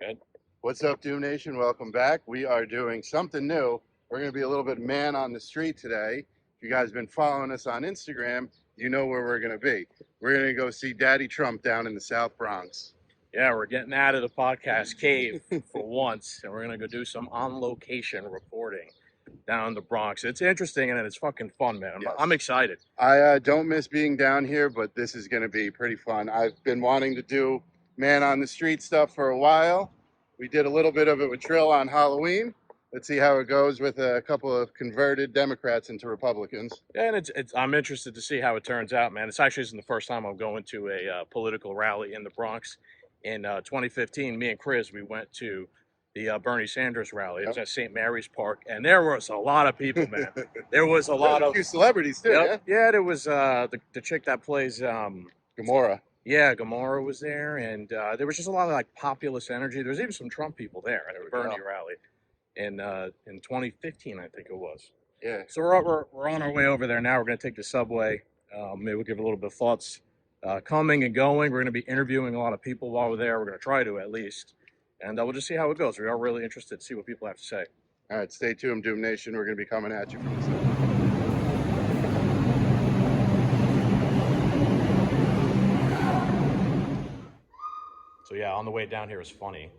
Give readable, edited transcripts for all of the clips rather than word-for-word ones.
Good. What's up, Doom Nation? Welcome back. We are doing something new. We're going to be a little bit man on the street today. If you guys have been following us on Instagram, you know where we're going to be. We're going to go see Daddy Trump down in the South Bronx. Yeah, we're getting out of the podcast cave for once, and we're going to go do some on-location reporting down in the Bronx. It's interesting, and it's fucking fun, man. Yes. I'm excited. I don't miss being down here, but this is going to be pretty fun. I've been wanting to do man on the street stuff for a while. We did a little bit of it with Trill on Halloween. Let's see how it goes with a couple of converted Democrats into Republicans. Yeah, and I'm interested to see how it turns out, man. It's actually isn't the first time I'm going to a political rally in the Bronx. In 2015, me and Chris, we went to the Bernie Sanders rally. It was at St. Mary's Park, and there was a lot of people, man. There was a lot of few celebrities too. Yep. Yeah, there was the chick that plays Gamora. Yeah, Gamora was there, and there was just a lot of like populist energy. There was even some Trump people there at the Bernie rally in 2015, I think it was. Yeah. So we're on our way over there now. We're going to take the subway. Maybe we'll give a little bit of thoughts coming and going. We're going to be interviewing a lot of people while we're there. We're going to try to at least, and we'll just see how it goes. We are really interested to see what people have to say. All right, stay tuned, Doom Nation. We're going to be coming at you from the side. So yeah, on the way down here is funny.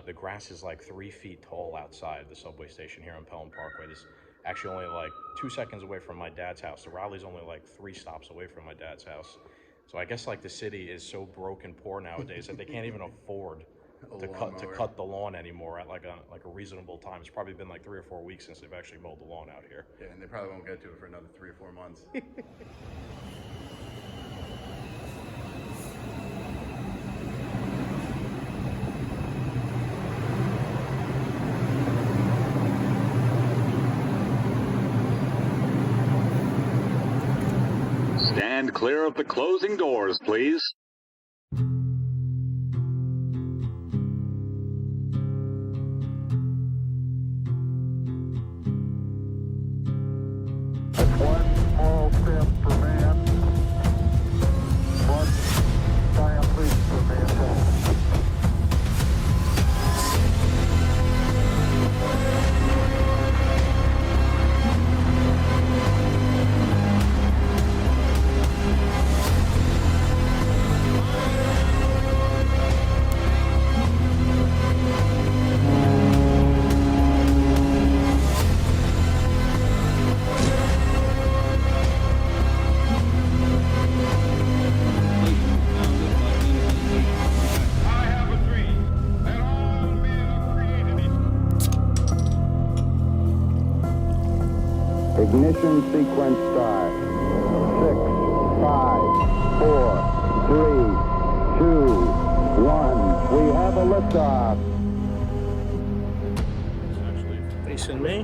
The grass is like 3 feet tall outside the subway station here on Pelham Parkway. This is actually only like 2 seconds away from my dad's house. The rally's only like 3 stops away from my dad's house. So I guess like the city is so broke and poor nowadays that they can't even afford to cut the lawn anymore at like a reasonable time. It's probably been like 3 or 4 weeks since they've actually mowed the lawn out here. Yeah, and they probably won't get to it for another 3 or 4 months. Stand clear of the closing doors, please. One small step for man, one giant leap for mankind. Ignition sequence start. 6, 5, 4, 3, 2, 1. We have a liftoff. It's actually facing me.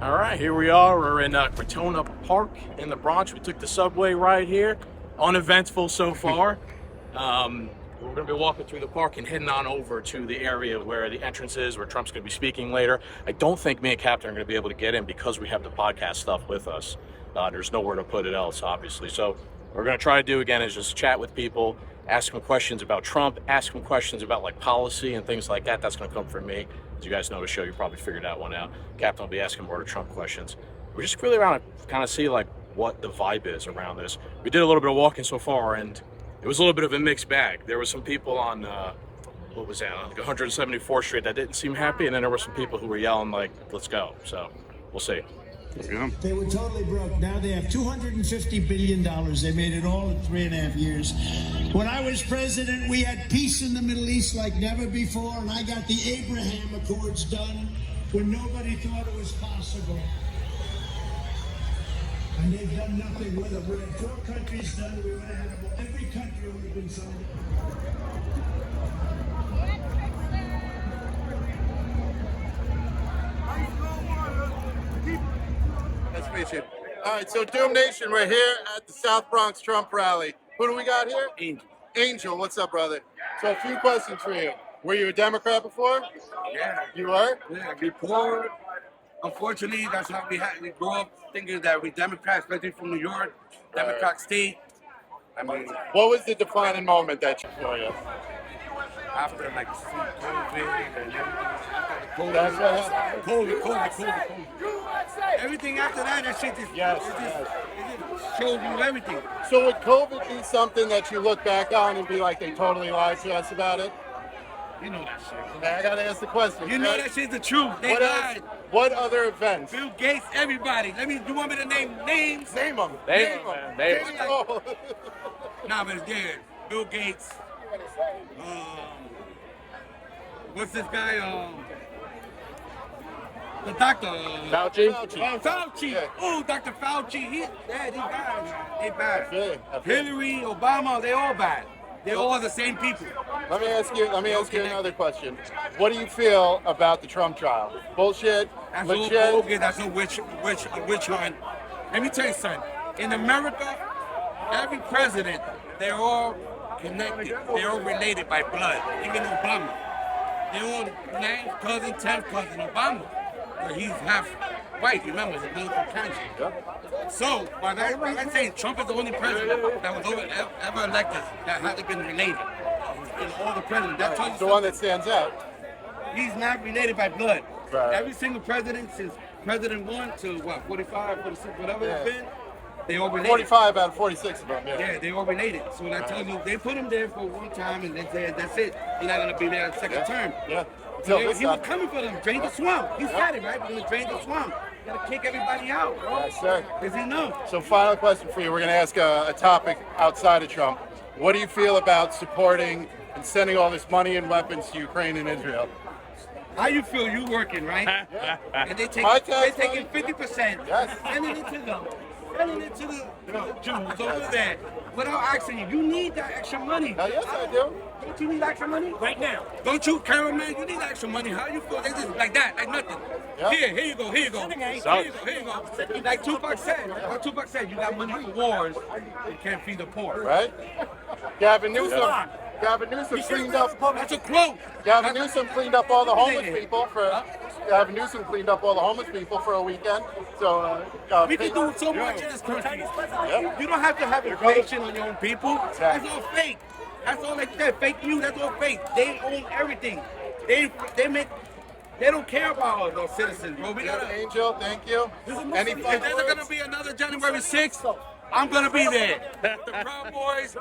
All right, here we are. We're in Crotona Park in the Bronx. We took the subway right here. Uneventful so far. We're going to be walking through the park and heading on over to the area where the entrance is, where Trump's going to be speaking later. I don't think me and Captain are going to be able to get in because we have the podcast stuff with us. There's nowhere to put it else, obviously. So what we're going to try to do again is just chat with people, ask them questions about Trump, ask them questions about like policy and things like that. That's going to come from me. As you guys know the show, you probably figured that one out. Captain will be asking more of the Trump questions. We just really want to kind of see like what the vibe is around this. We did a little bit of walking so far, and it was a little bit of a mixed bag. There were some people on, what was that, like 174th Street that didn't seem happy, and then there were some people who were yelling like, let's go. So we'll see. Yeah. They were totally broke. Now they have $250 billion. They made it all in 3.5 years. When I was president, we had peace in the Middle East like never before, and I got the Abraham Accords done when nobody thought it was possible. And they've done nothing with it. We had 4 countries done. We would have had about every country would have been signed. Nice to meet you. All right, so Doom Nation, we're here at the South Bronx Trump rally. Who do we got here? Angel. Angel, what's up, brother? So a few questions for you. Were you a Democrat before? Yeah. You were? Yeah, before, unfortunately, that's how we grew up thinking that we Democrats, especially from New York, Democrat state. I mean, What was the defining moment that you for you? after like COVID and everything, after the That's what happened. COVID. Everything after that shit just, Yes, it just showed you everything. So would COVID be something that you look back on and be like, they totally lied to us about it? You know that shit. Man, I gotta ask the question. You know that shit's the truth. They What lied. else? What other events? Bill Gates, everybody. You want me to name names? Name them. Name 'em, man. Name 'em. Oh. Nah, but it's good. Bill Gates. What's this guy? The doctor. Fauci? Fauci. Yeah. Oh, Dr. Fauci. He bad. They bad. Yeah. Hillary, Obama, they all bad. They're all the same people. Let me ask you another question. What do you feel about the Trump trial? Bullshit? That's all Legit? bogus. That's a witch hunt. Let me tell you something. In America, every president, they're all connected. They're all related by blood. Even Obama. They're all 9th cousin, 10th cousin. Obama, where he's half white. Remember, it's a political country. So, by that saying, Trump is the only president that was ever elected that hasn't been related. In all the presidents, that tells you The one that stands out. he's not related by blood. Right. Every single president since President 1 to 45, 46, whatever it's been, they all related. 45 out of 46 of them, Yeah, they all related. So that tells you they put him there for one time and they said that's it. He's not gonna be there a second term. Yeah. So he was coming for them, drain the swamp. He said it, right? We're gonna drain the swamp. Gotta kick everybody out, bro. Yes, sir. Because he knows. So final question for you. We're going to ask a topic outside of Trump. What do you feel about supporting and sending all this money and weapons to Ukraine and Israel? How you feel? You working, right? And they My they're tax taking money? 50%, Yes. sending it to them, sending it to the Jews over there. Without asking you, you need that extra money. Now, yes, I do. Don't you need extra money? Right now. Don't you, cameraman? You need extra money. How you feel? They just like that, like nothing. Yeah. Here you go. Here you go. Like Tupac said, you got money for wars, you can't feed the poor. Right? Gavin Newsom cleaned up. That's a quote. Gavin Newsom cleaned up all the homeless people for. Gavin Newsom cleaned up all the homeless people for a weekend. So We can do so much in this country. Yep. You don't have to have inflation on your own people. Exactly. That's all fake. That's all like that. Fake news. That's all fake. They own everything. They don't care about our citizens, bro. We gotta. Angel, thank you. Any If final there's words? gonna be another January 6th, I'm gonna be there. The Proud Boys,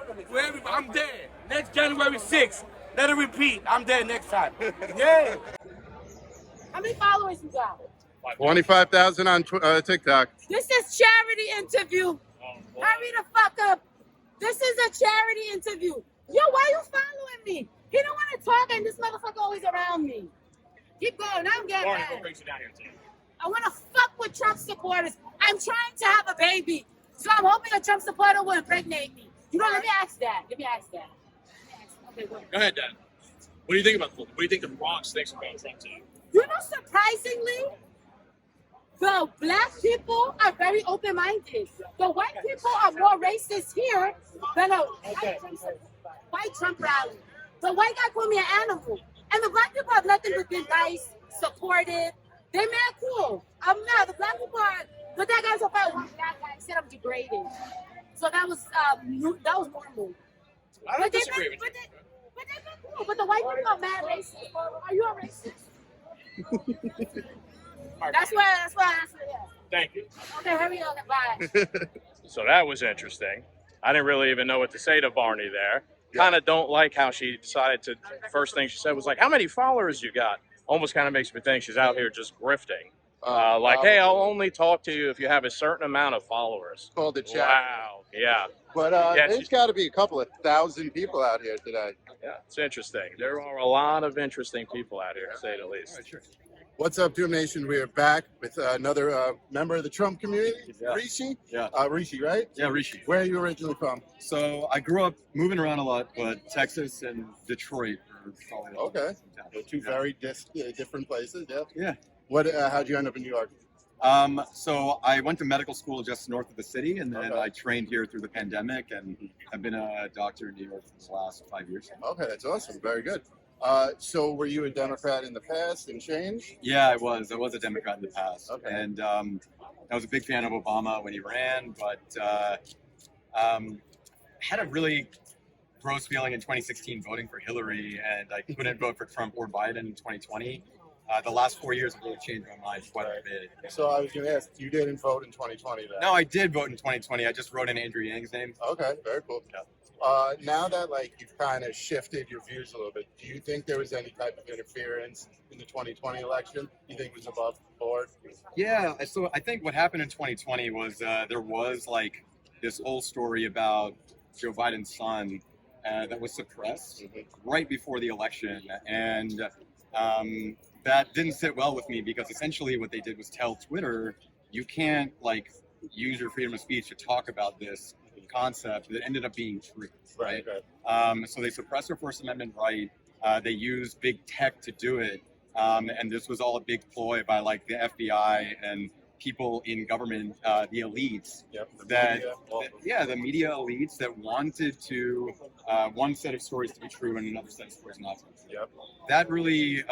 I'm there. Next January 6th. Let it repeat. I'm there next time. Yeah. How many followers you got? 25,000 on TikTok. This is charity interview. Hurry the fuck up. This is a charity interview. Yo, why you following me? He don't want to talk and this motherfucker always around me. Keep going. I'm getting mad. I want to fuck with Trump supporters. I'm trying to have a baby. So I'm hoping a Trump supporter will impregnate me. You know, let me ask that. Okay, go ahead. Go ahead, Dan. What do you think about what do you think the Bronx thinks about Trump too? You know, surprisingly, the black people are very open-minded. The white people are more racist here than a white Trump rally. The white guy called me an animal. And the black people have nothing but been nice, supportive. They're mad cool. I'm not. The black people are, but that guy's a fight one black guy said I'm degrading. So that was normal. I don't disagree with you. But they've been cool. But the white people are mad racist. Are you a racist? That's why, yeah. Thank you. Okay, hurry up. Bye. So that was interesting. I didn't really even know what to say to Barney there. Kind of don't like how she decided to, first thing she said was like, how many followers you got? Almost kind of makes me think she's out here just grifting. Like, hey, I'll only talk to you if you have a certain amount of followers. Called the chat. Wow. Yeah. But Yeah, there's got to be a couple of thousand people out here today. Yeah. It's interesting. There are a lot of interesting people out here, to say the least. What's up, Doom Nation? We are back with another member of the Trump community, Rishi. Yeah. Rishi, right? Yeah, Rishi. Where are you originally from? So I grew up moving around a lot, but Texas and Detroit are probably Okay. the Two very different places. Yeah. Yeah. What? How'd you end up in New York? So I went to medical school just north of the city, and then Okay. I trained here through the pandemic, and I've been a doctor in New York for the last 5 years. Okay, that's awesome. Very good. So were you a Democrat in the past and changed? Yeah, I was a Democrat in the past, Okay. and I was a big fan of Obama when he ran, but had a really gross feeling in 2016 voting for Hillary, and I couldn't vote for Trump or Biden in 2020. The last 4 years have really changed my mind quite a bit. So I was going to ask, you didn't vote in 2020 then? No, I did vote in 2020. I just wrote in Andrew Yang's name. Okay, very cool. Now that like you've kind of shifted your views a little bit, do you think there was any type of interference in the 2020 election? You think it was above board? Yeah, so I think what happened in 2020 was there was like this whole story about Joe Biden's son that was suppressed right before the election, and that didn't sit well with me because essentially what they did was tell Twitter, you can't like use your freedom of speech to talk about this concept that ended up being true, right? So they suppressed their First Amendment right. They used big tech to do it, and this was all a big ploy by like the FBI and people in government, the elites, the media elites that wanted to one set of stories to be true and another set of stories not to be true. That really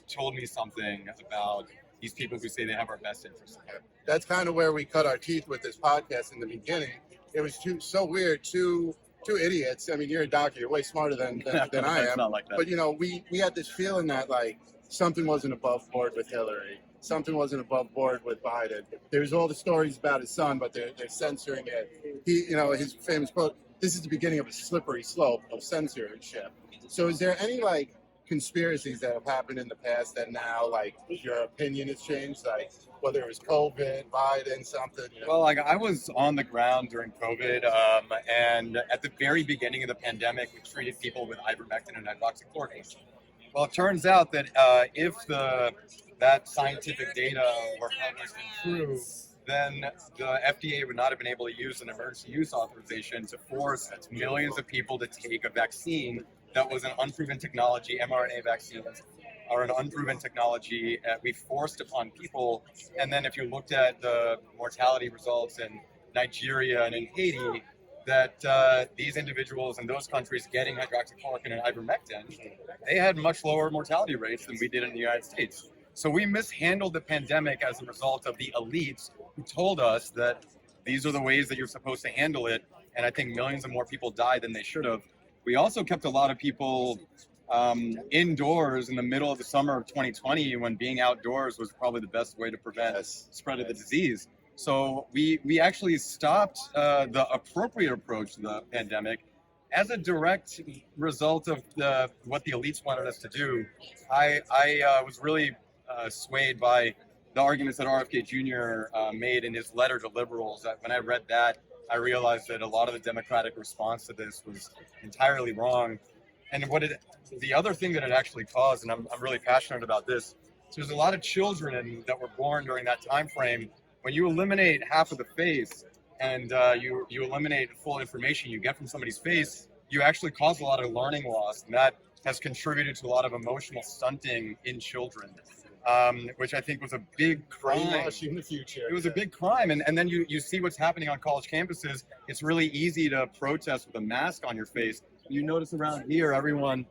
told me something about these people who say they have our best interests. That's kind of where we cut our teeth with this podcast in the beginning. It was so weird, two idiots. I mean, you're a doctor, you're way smarter than I am. Not like that. But you know, we had this feeling that like something wasn't above board with Hillary. Something wasn't above board with Biden. There's all the stories about his son, but they're censoring it. He, you know, his famous quote, "This is the beginning of a slippery slope of censorship." So is there any like conspiracies that have happened in the past that now like your opinion has changed, like whether it was COVID, Biden, something? You know? Well, like I was on the ground during COVID, and at the very beginning of the pandemic, we treated people with ivermectin and hydroxychloroquine. Well, it turns out that if that scientific data were published and true, then the FDA would not have been able to use an emergency use authorization to force millions of people to take a vaccine that was an unproven technology, mRNA vaccines are an unproven technology we forced upon people. And then if you looked at the mortality results in Nigeria and in Haiti, that these individuals in those countries getting hydroxychloroquine and ivermectin, they had much lower mortality rates than we did in the United States. So we mishandled the pandemic as a result of the elites who told us that these are the ways that you're supposed to handle it. And I think millions of more people died than they should have. We also kept a lot of people indoors in the middle of the summer of 2020 when being outdoors was probably the best way to prevent spread of the disease. So we actually stopped the appropriate approach to the pandemic as a direct result of what the elites wanted us to do. I was really swayed by the arguments that RFK Jr. Made in his letter to liberals. When I read that, I realized that a lot of the Democratic response to this was entirely wrong. And the other thing that it actually caused, and I'm really passionate about this, so there's a lot of children that were born during that time frame. When you eliminate half of the face and you eliminate full information you get from somebody's face, you actually cause a lot of learning loss, and that has contributed to a lot of emotional stunting in children, which I think was a big crime. In the future. It was a big crime, and then you see what's happening on college campuses. It's really easy to protest with a mask on your face. You notice around here, everyone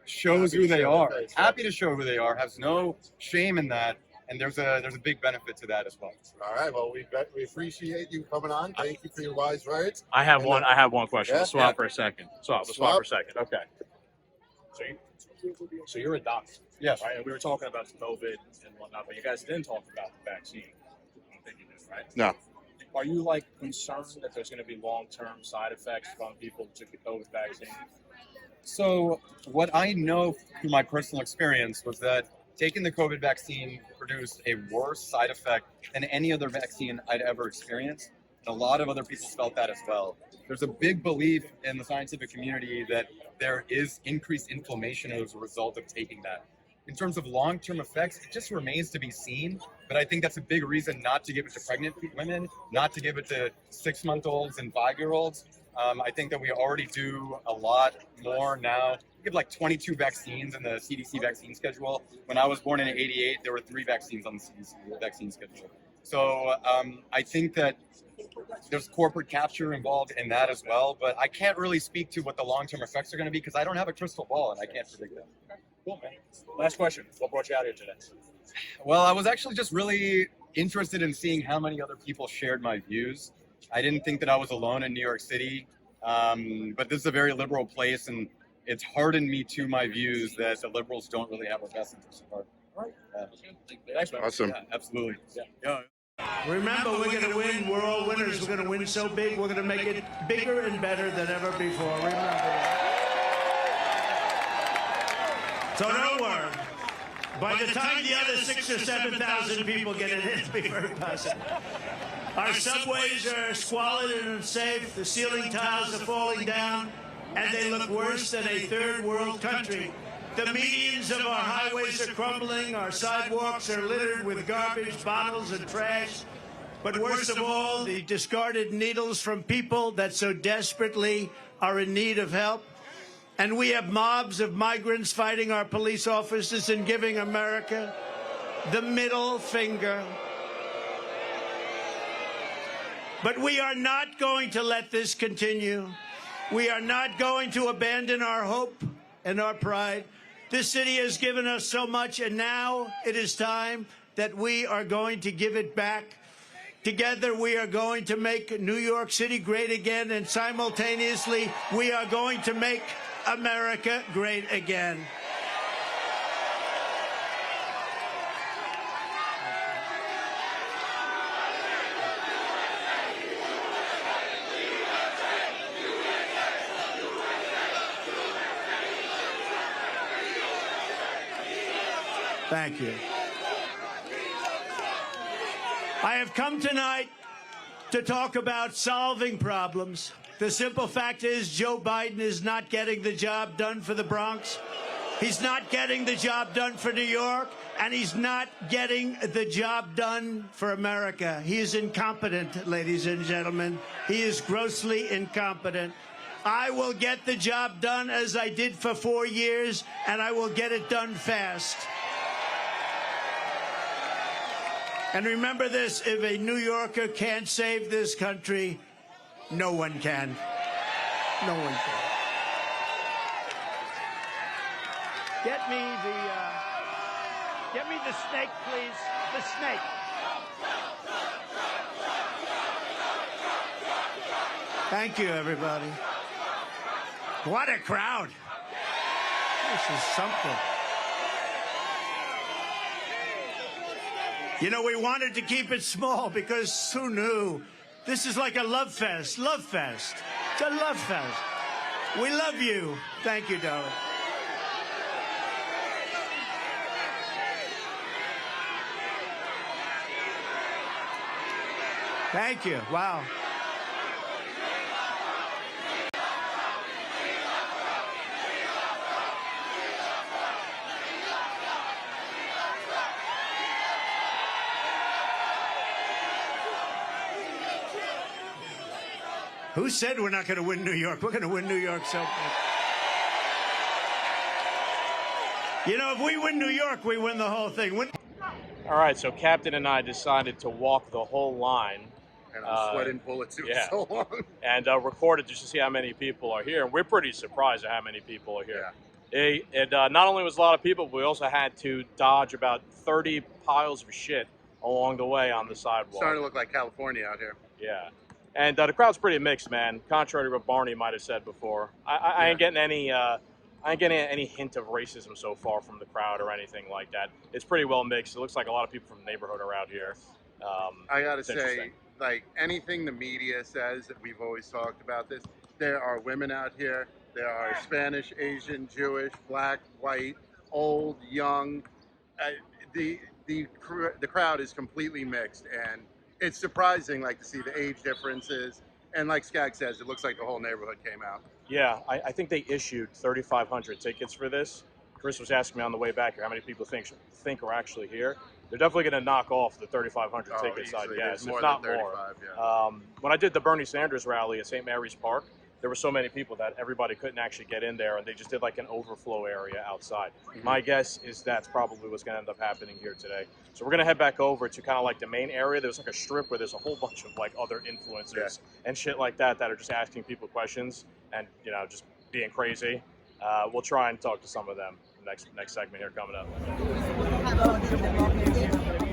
shows who they are, happy to show who they are, has no shame in that. And there's a big benefit to that as well. All right. Well, we appreciate you coming on. Thank you for your wise words. I have one question. Yeah? Swap for a second. Swap for a second. Okay. So you're a doctor. Yes. Right. And we were talking about COVID and whatnot, but you guys didn't talk about the vaccine. I don't think you did, right? No. Are you like concerned that there's going to be long-term side effects from people who took the COVID vaccine? So what I know through my personal experience was that taking the COVID vaccine produced a worse side effect than any other vaccine I'd ever experienced. And a lot of other people felt that as well. There's a big belief in the scientific community that there is increased inflammation as a result of taking that. In terms of long-term effects, it just remains to be seen. But I think that's a big reason not to give it to pregnant women, not to give it to 6-month-olds and 5-year-olds. I think that we already do a lot more now. We have like 22 vaccines in the CDC vaccine schedule. When I was born in '88, there were 3 vaccines on the CDC vaccine schedule. So I think that there's corporate capture involved in that as well. But I can't really speak to what the long-term effects are going to be because I don't have a crystal ball and I can't predict that. Cool, man. Last question. What brought you out here today? Well, I was actually just really interested in seeing how many other people shared my views. I didn't think that I was alone in New York City. But this is a very liberal place, and it's hardened me to my views that the liberals don't really have our best interests at heart. Awesome. Yeah, absolutely. Yeah. Remember, we're going to win. We're all winners. We're going to win so big, we're going to make it bigger and better than ever before. Remember that. So don't worry. By the time the other 6,000 or 7,000 people get it, it'll be very possible. Our subways are squalid and unsafe. The ceiling tiles are falling down, and they look worse than a third world country. The medians of our highways are crumbling. Our sidewalks are littered with garbage, bottles, and trash. But worst of all, the discarded needles from people that so desperately are in need of help. And we have mobs of migrants fighting our police officers and giving America the middle finger. But we are not going to let this continue. We are not going to abandon our hope and our pride. This city has given us so much, and now it is time that we are going to give it back. Together, we are going to make New York City great again, and simultaneously, we are going to make America great again. Thank you. I have come tonight to talk about solving problems. The simple fact is Joe Biden is not getting the job done for the Bronx. He's not getting the job done for New York, and he's not getting the job done for America. He is incompetent, ladies and gentlemen. He is grossly incompetent. I will get the job done as I did for 4 years, and I will get it done fast. And remember this, if a New Yorker can't save this country, no one can. No one can. Get me the snake, please. The snake. Thank you, everybody. What a crowd. This is something. You know, we wanted to keep it small because who knew? This is like a love fest. Love fest. It's a love fest. We love you. Thank you, darling. Thank you. Wow. Who said we're not going to win New York? We're going to win New York so much. You know, if we win New York, we win the whole thing. All right, so Captain and I decided to walk the whole line. And I'm sweating bullets. It was so long. And recorded just to see how many people are here. And we're pretty surprised at how many people are here. Yeah. Not only was a lot of people, but we also had to dodge about 30 piles of shit along the way on the sidewalk. Starting to look like California out here. Yeah. And the crowd's pretty mixed, man. Contrary to what Barney might have said before, I ain't getting any hint of racism so far from the crowd or anything like that. It's pretty well mixed. It looks like a lot of people from the neighborhood are out here. I gotta say, like anything the media says that we've always talked about this. There are women out here. There are Spanish, Asian, Jewish, black, white, old, young. The crowd is completely mixed, and it's surprising, like, to see the age differences. And like Skag says, it looks like the whole neighborhood came out. Yeah, I think they issued 3,500 tickets for this. Chris was asking me on the way back here how many people think are actually here. They're definitely going to knock off the 3,500 tickets, I guess, if not more. Yeah. When I did the Bernie Sanders rally at St. Mary's Park, there were so many people that everybody couldn't actually get in there, and they just did like an overflow area outside. Mm-hmm. My guess is that's probably what's going to end up happening here today. So we're going to head back over to kind of like the main area. There's like a strip where there's a whole bunch of like other influencers and shit like that are just asking people questions and, you know, just being crazy. We'll try and talk to some of them next segment here coming up.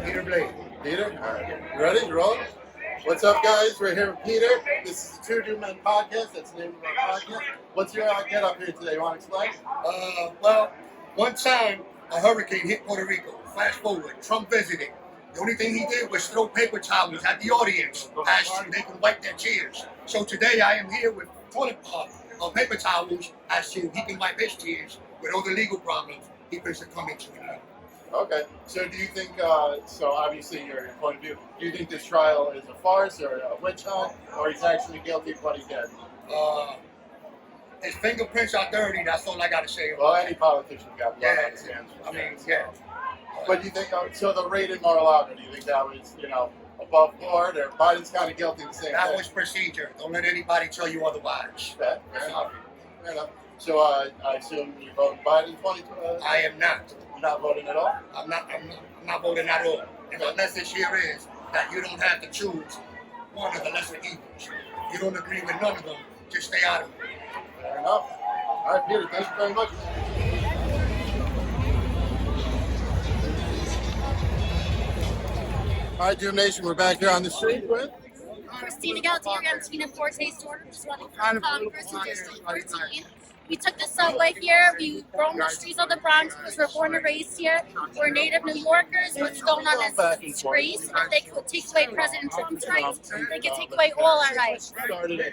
Peter Blake. Peter? All right. You ready? You roll? What's up, guys? We're here with Peter. This is the Two New Men podcast. That's the name of our podcast. What's your get up here today? You want to explain? Well, one time a hurricane hit Puerto Rico. Flash forward, Trump visited. The only thing he did was throw paper towels at the audience as they could wipe their tears. So today I am here with paper towels as to he can wipe his tears with all the legal problems he could come into. Okay. So do you think, so obviously your point of view, do you think this trial is a farce or a witch hunt, or he's actually guilty of what he did? His fingerprints are dirty, that's all I got to say. Well, any politician got blood on his hands. I mean, yeah. But do you think, so the raid in Mar-a-Lago, do you think that was, above board, or Biden's kind of guilty of the same That thing? was procedure. Don't let anybody tell you otherwise. Fair enough. Fair enough. So I assume you voted Biden 2020? I am not. You're not voting at all? I'm not voting at all. And the message here is that you don't have to choose one of the lesser evils. You don't agree with none of them, just stay out of it. Fair enough. All right, Peter, thank you very much. All right, Doom Nation, we're back here on the street with Christina Galtieri, I'm Tina Forte's daughter, just running for Congress in District 14. We took the subway here. We roamed the streets of the Bronx because we're born and raised here. We're native New Yorkers. What's going on is a disgrace. If they could take away President Trump's rights, they could take away all our rights.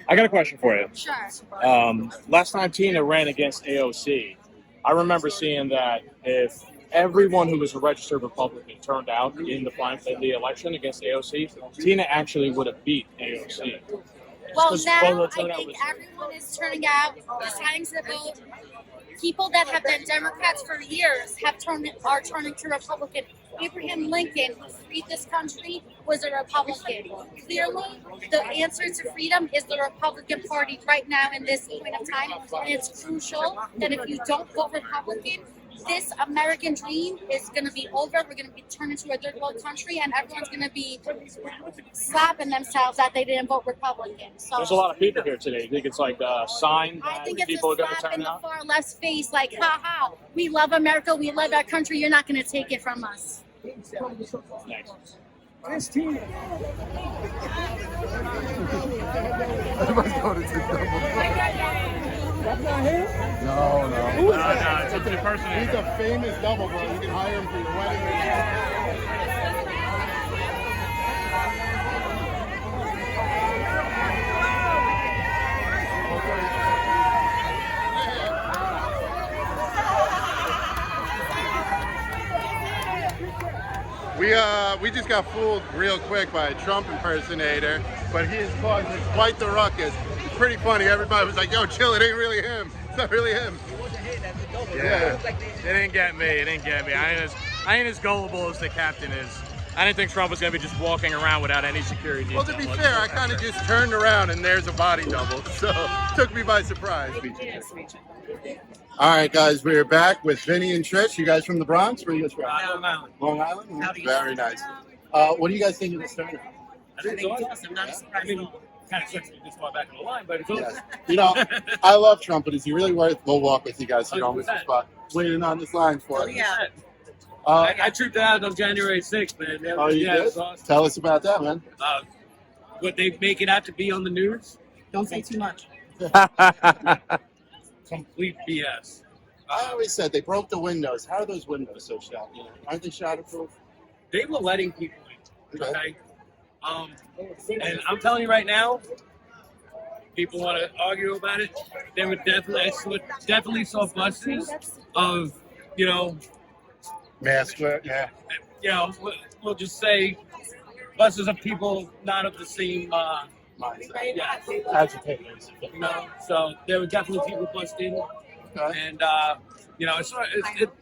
I got a question for you. Sure. Last time Tina ran against AOC, I remember seeing that if everyone who was a registered Republican turned out in the election against AOC, Tina actually would have beat AOC. Well, Just now voter I turnout think was- everyone is turning out, deciding to vote. People that have been Democrats for years are turning to Republican. Abraham Lincoln, who freed this country, was a Republican. Clearly, the answer to freedom is the Republican Party right now in this point of time, and it's crucial that if you don't vote Republican, this American dream is going to be over. We're going to be turned into a third world country, and everyone's going to be slapping themselves that they didn't vote Republican. So There's a lot of people here today. You think it's like a sign I that think it's people a are going to slap in turn the out? far left's face, like, ha ha, we love America, we love our country, you're not going to take it from us. Thanks. No. No, it's an impersonator. He's a famous double, bro. You can hire him for your wedding. We just got fooled real quick by a Trump impersonator, but he is causing quite the ruckus. It's pretty funny. Everybody was like, "Yo, chill! It ain't really him. It's not really him." Yeah, it didn't get me. It didn't get me. I ain't as gullible as the captain is. I didn't think Trump was going to be just walking around without any security. Well, to be fair, I kind of just turned around and there's a body double, so it took me by surprise. All right, guys, we're back with Vinny and Trish. You guys from the Bronx? Where are you guys from? Long Island. Long Island? Very nice. What do you guys think of this tournament? I think it's awesome. Not surprised at all. Kind of sucks to be this far back on the line, but it's Yes. You know, I love Trump, but is he really worth? We'll walk with you guys so you don't miss the spot. Waiting on this line for us. Yeah. I tripped out on January 6th, man. Oh, you did? It's awesome. Tell us about that, man. What they make it out to be on the news? Don't say too much. Complete BS. I always said they broke the windows. How are those windows so shot? You know, aren't they shatterproof? They were letting people in. Okay. Okay. And I'm telling you right now, people want to argue about it. They would definitely saw buses of, Mask wear, yeah. We'll just say buses of people not of the same Agitators. So there were definitely people busted, Okay. and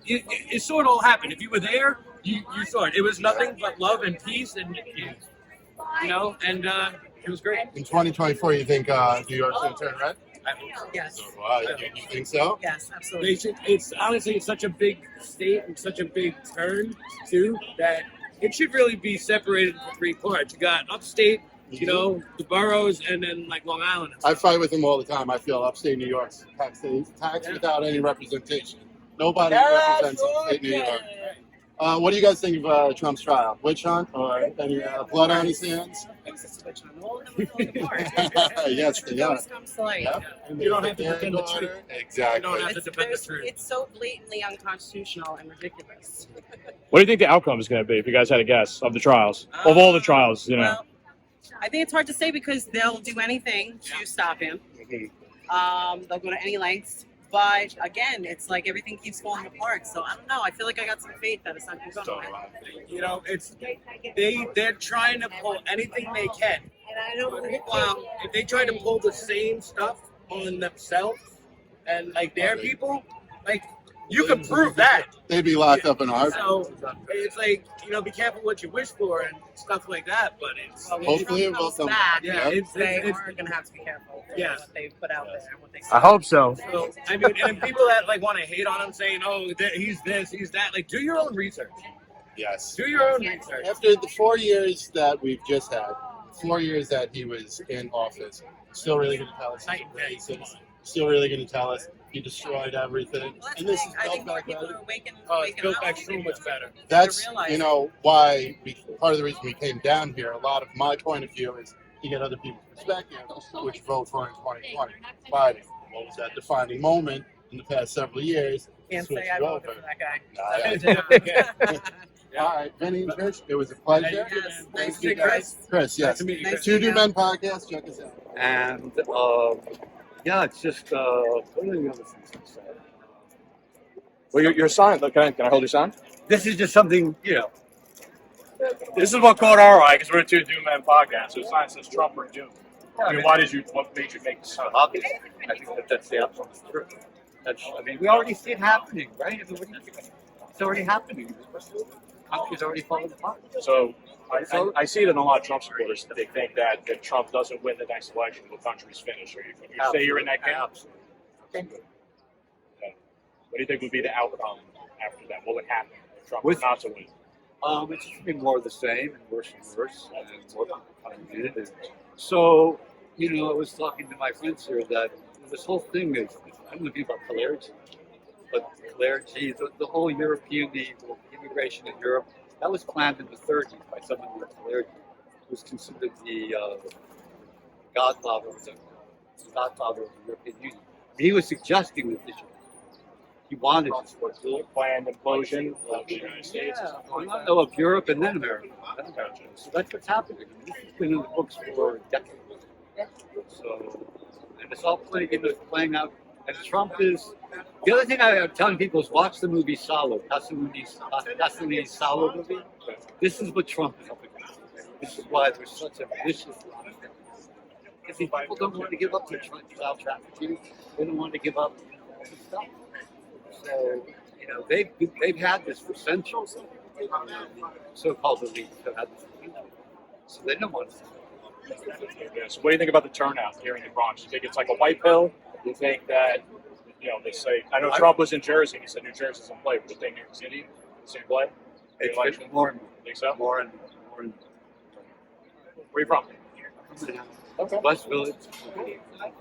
it sort of all happened. If you were there, you saw it. It was nothing but love and peace, and it was great. In 2024, you think New York's going to turn red? I hope so. Yes. Wow, you think so? Yes, absolutely. It's honestly such a big state and such a big turn too that it should really be separated into three parts. You got upstate, the boroughs, and then like Long Island. I fight with him all the time. I feel upstate New York's tax without any representation. Nobody represents upstate New York. What do you guys think of Trump's trial? Witch hunt or any blood on his hands? was a switch on. All of them were falling apart. Yes, It they are. always comes to light. Yep. You don't have to defend the truth. Exactly. You don't have to defend the There's- truth. It's so blatantly unconstitutional and ridiculous. What do you think the outcome is going to be if you guys had a guess of the trials? Of all the trials, you know. Well, I think it's hard to say because they'll do anything to stop him. They'll go to any lengths. But again, it's like everything keeps falling apart. So I don't know. I feel like I got some faith that it's not going to go nowhere. You know, they're trying to pull anything they can. If they try to pull the same stuff on themselves and like their people, like you can prove that. They'd be locked up in a heartbeat. So it's like, you know, be careful what you wish for and stuff like that. But it's Hopefully it will come back. yeah, Yep. They it's are going to have to be careful. Yeah. What they put out there and what they say. I hope so. so I mean, and people that like want to hate on him saying, oh, he's this, he's that, like do your own research. Yes. Do your own research. After the 4 years that we've just had, 4 years that he was in office, still really going to tell us he's a racist. Still really going to tell us he destroyed everything. Well, that's And the this thing. is I built think more back people better. are waking It's built up. back so much better. That's, realize you know, why part of the reason we came down here. A lot of my point of view is to get other people's perspective, which vote for in 2020. Biden. What was that defining moment in the past several years? Can't Switch say I it voted over. for that guy. All right, Vinny and Chris, it was a pleasure. Yes, Thank nice you, to meet you. guys. Chris, yes. Nice to meet you, Nice Chris. to Two meet Do you. Men podcast. Check us out. And yeah, it's just what are the other things to say? Well, your sign. Look, can I hold your sign? This is just something, you know. This is what caught our eye because we're a Two Doom Men podcast. So the sign says Trump or Doom. I mean, what made you make the sign? Obviously, I think that's the absolute truth. I mean, we already see it happening, right? I mean, it's already happening. Country's already falling apart. So I see it in a lot of Trump supporters that they think that if Trump doesn't win the next election, the country's finished. Or you say you're in that camp? Absolutely. What do you think would be the outcome after that? What would happen if Trump With- was not to win? It's just been more of the same and worse, and more complicated. And so, you know, I was talking to my friends here that this whole thing is, I don't know if you about clarity, but clarity, the whole European, the immigration in Europe, that was planned in the 30s by someone with clarity, who was considered the godfather of the European Union. He was suggesting that this he wanted this Planned implosion of the United States. no, of Europe and then America. So that's what's happening. This has been in the books for decades. So, and it's all playing out. And Trump is. The other thing I'm telling people is watch the movie Salo. That's the Salo movie. This is what Trump is up against. This is why there's such a vicious. Because people don't want to give up their child trafficking. They don't want to give up stuff. So, you know, they've had this for centuries. So-called elite have had this for centuries. So they don't want to. Yeah, so what do you think about the turnout here in the Bronx? You think it's like a white pill? You think that, you know, they say, I know Trump was in Jersey, he said New Jersey's in play, but you think New York City is in play? It's more and Think so? more. Where are you from? Okay. West Village,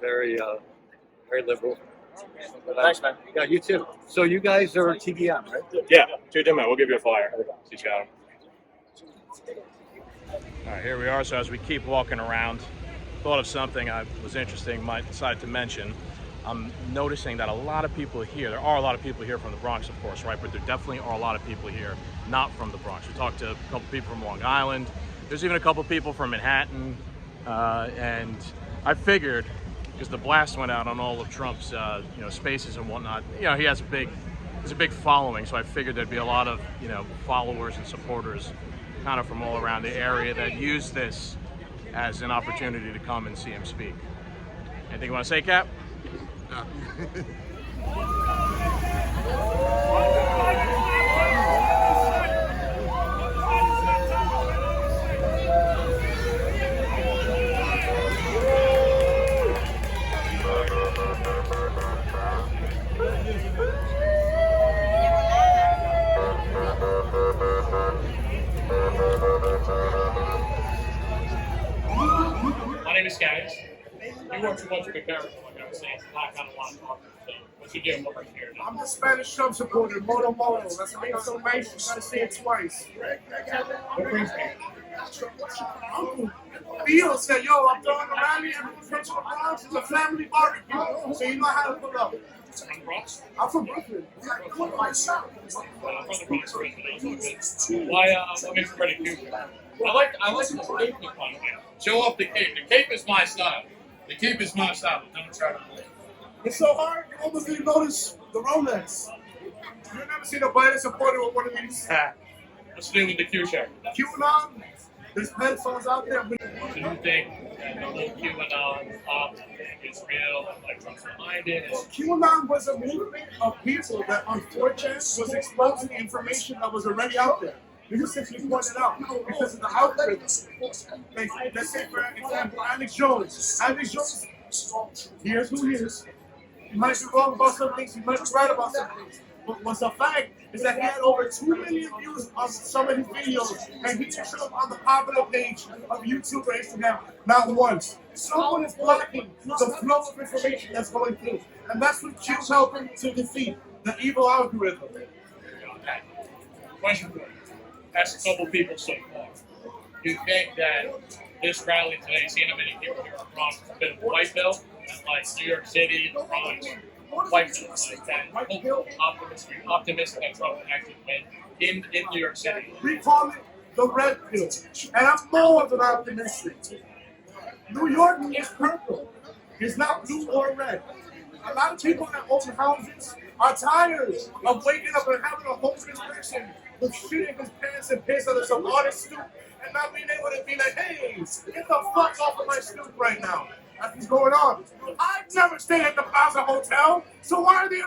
very liberal. Thanks, man. Yeah, you too. So you guys are TDM, right? Yeah, Two Doom Men. We'll give you a flyer. See you got him. All right, here we are. So as we keep walking around, thought of something I was interesting, might decide to mention. I'm noticing that a lot of people here, there are a lot of people here from the Bronx, of course, right? But there definitely are a lot of people here not from the Bronx. We talked to a couple people from Long Island. There's even a couple people from Manhattan. And I figured, because the blast went out on all of Trump's, spaces and whatnot. You know, he has a big following, so I figured there'd be a lot of, followers and supporters, kind of from all around the area that use this as an opportunity to come and see him speak. Anything you want to say, Cap? No. My name is Scaggs. You work too much of a character, like I was saying. I kind of want to talk to you. What you doing over here? I'm the Spanish Trump supporter, Moto. That's an exclamation. You gotta say it twice. What brings me? Uncle. Theo said, yo, I'm throwing a rally, everyone's going to the Bronx, it's a family barbecue. So you know how to pull up. From the Bronx? I'm from Brooklyn. I'm from the Bronx originally. What makes it pretty cute? I like the cape look on it. Show off the cape. The cape is my style. The cape is my style. Don't try to. It's so hard, you almost didn't notice the Rolex. You've never seen a Biden supporter with one of these. What's the deal with the Q shirt? QAnon, there's headphones out there. Do you think that the whole QAnon op is real and like Trump's behind it? QAnon was a movement of people that on 4chan was exposing information that was already out there. You just simply pointed out because of the algorithm. Like, let's say, for example, Alex Jones. Alex Jones, here's who he is. He might be wrong about some things, he might be right about some things. But what's a fact is that he had over 2 million views on some of his videos, and he didn't show up on the popular page of YouTube or Instagram not once. Someone is blocking the flow of information that's going through. And that's what Q's helping to defeat, the evil algorithm. Question for you. Ask a couple people so far. Do you think that this rally today, seeing how many people here in the Bronx, has been a white bill? And like New York City, the Bronx, white bill, like that, optimistic that Trump can actually win in New York City. We call it the red pill. And I'm more than optimistic. New York is purple. It's not blue or red. A lot of people that own houses are tired of waking up and having a homeless person with shit in his pants and piss under some artist stoop and not being able to be like, hey, get the fuck off of my stoop right now. That's what's going on. I've never stayed at the Plaza Hotel, so why are there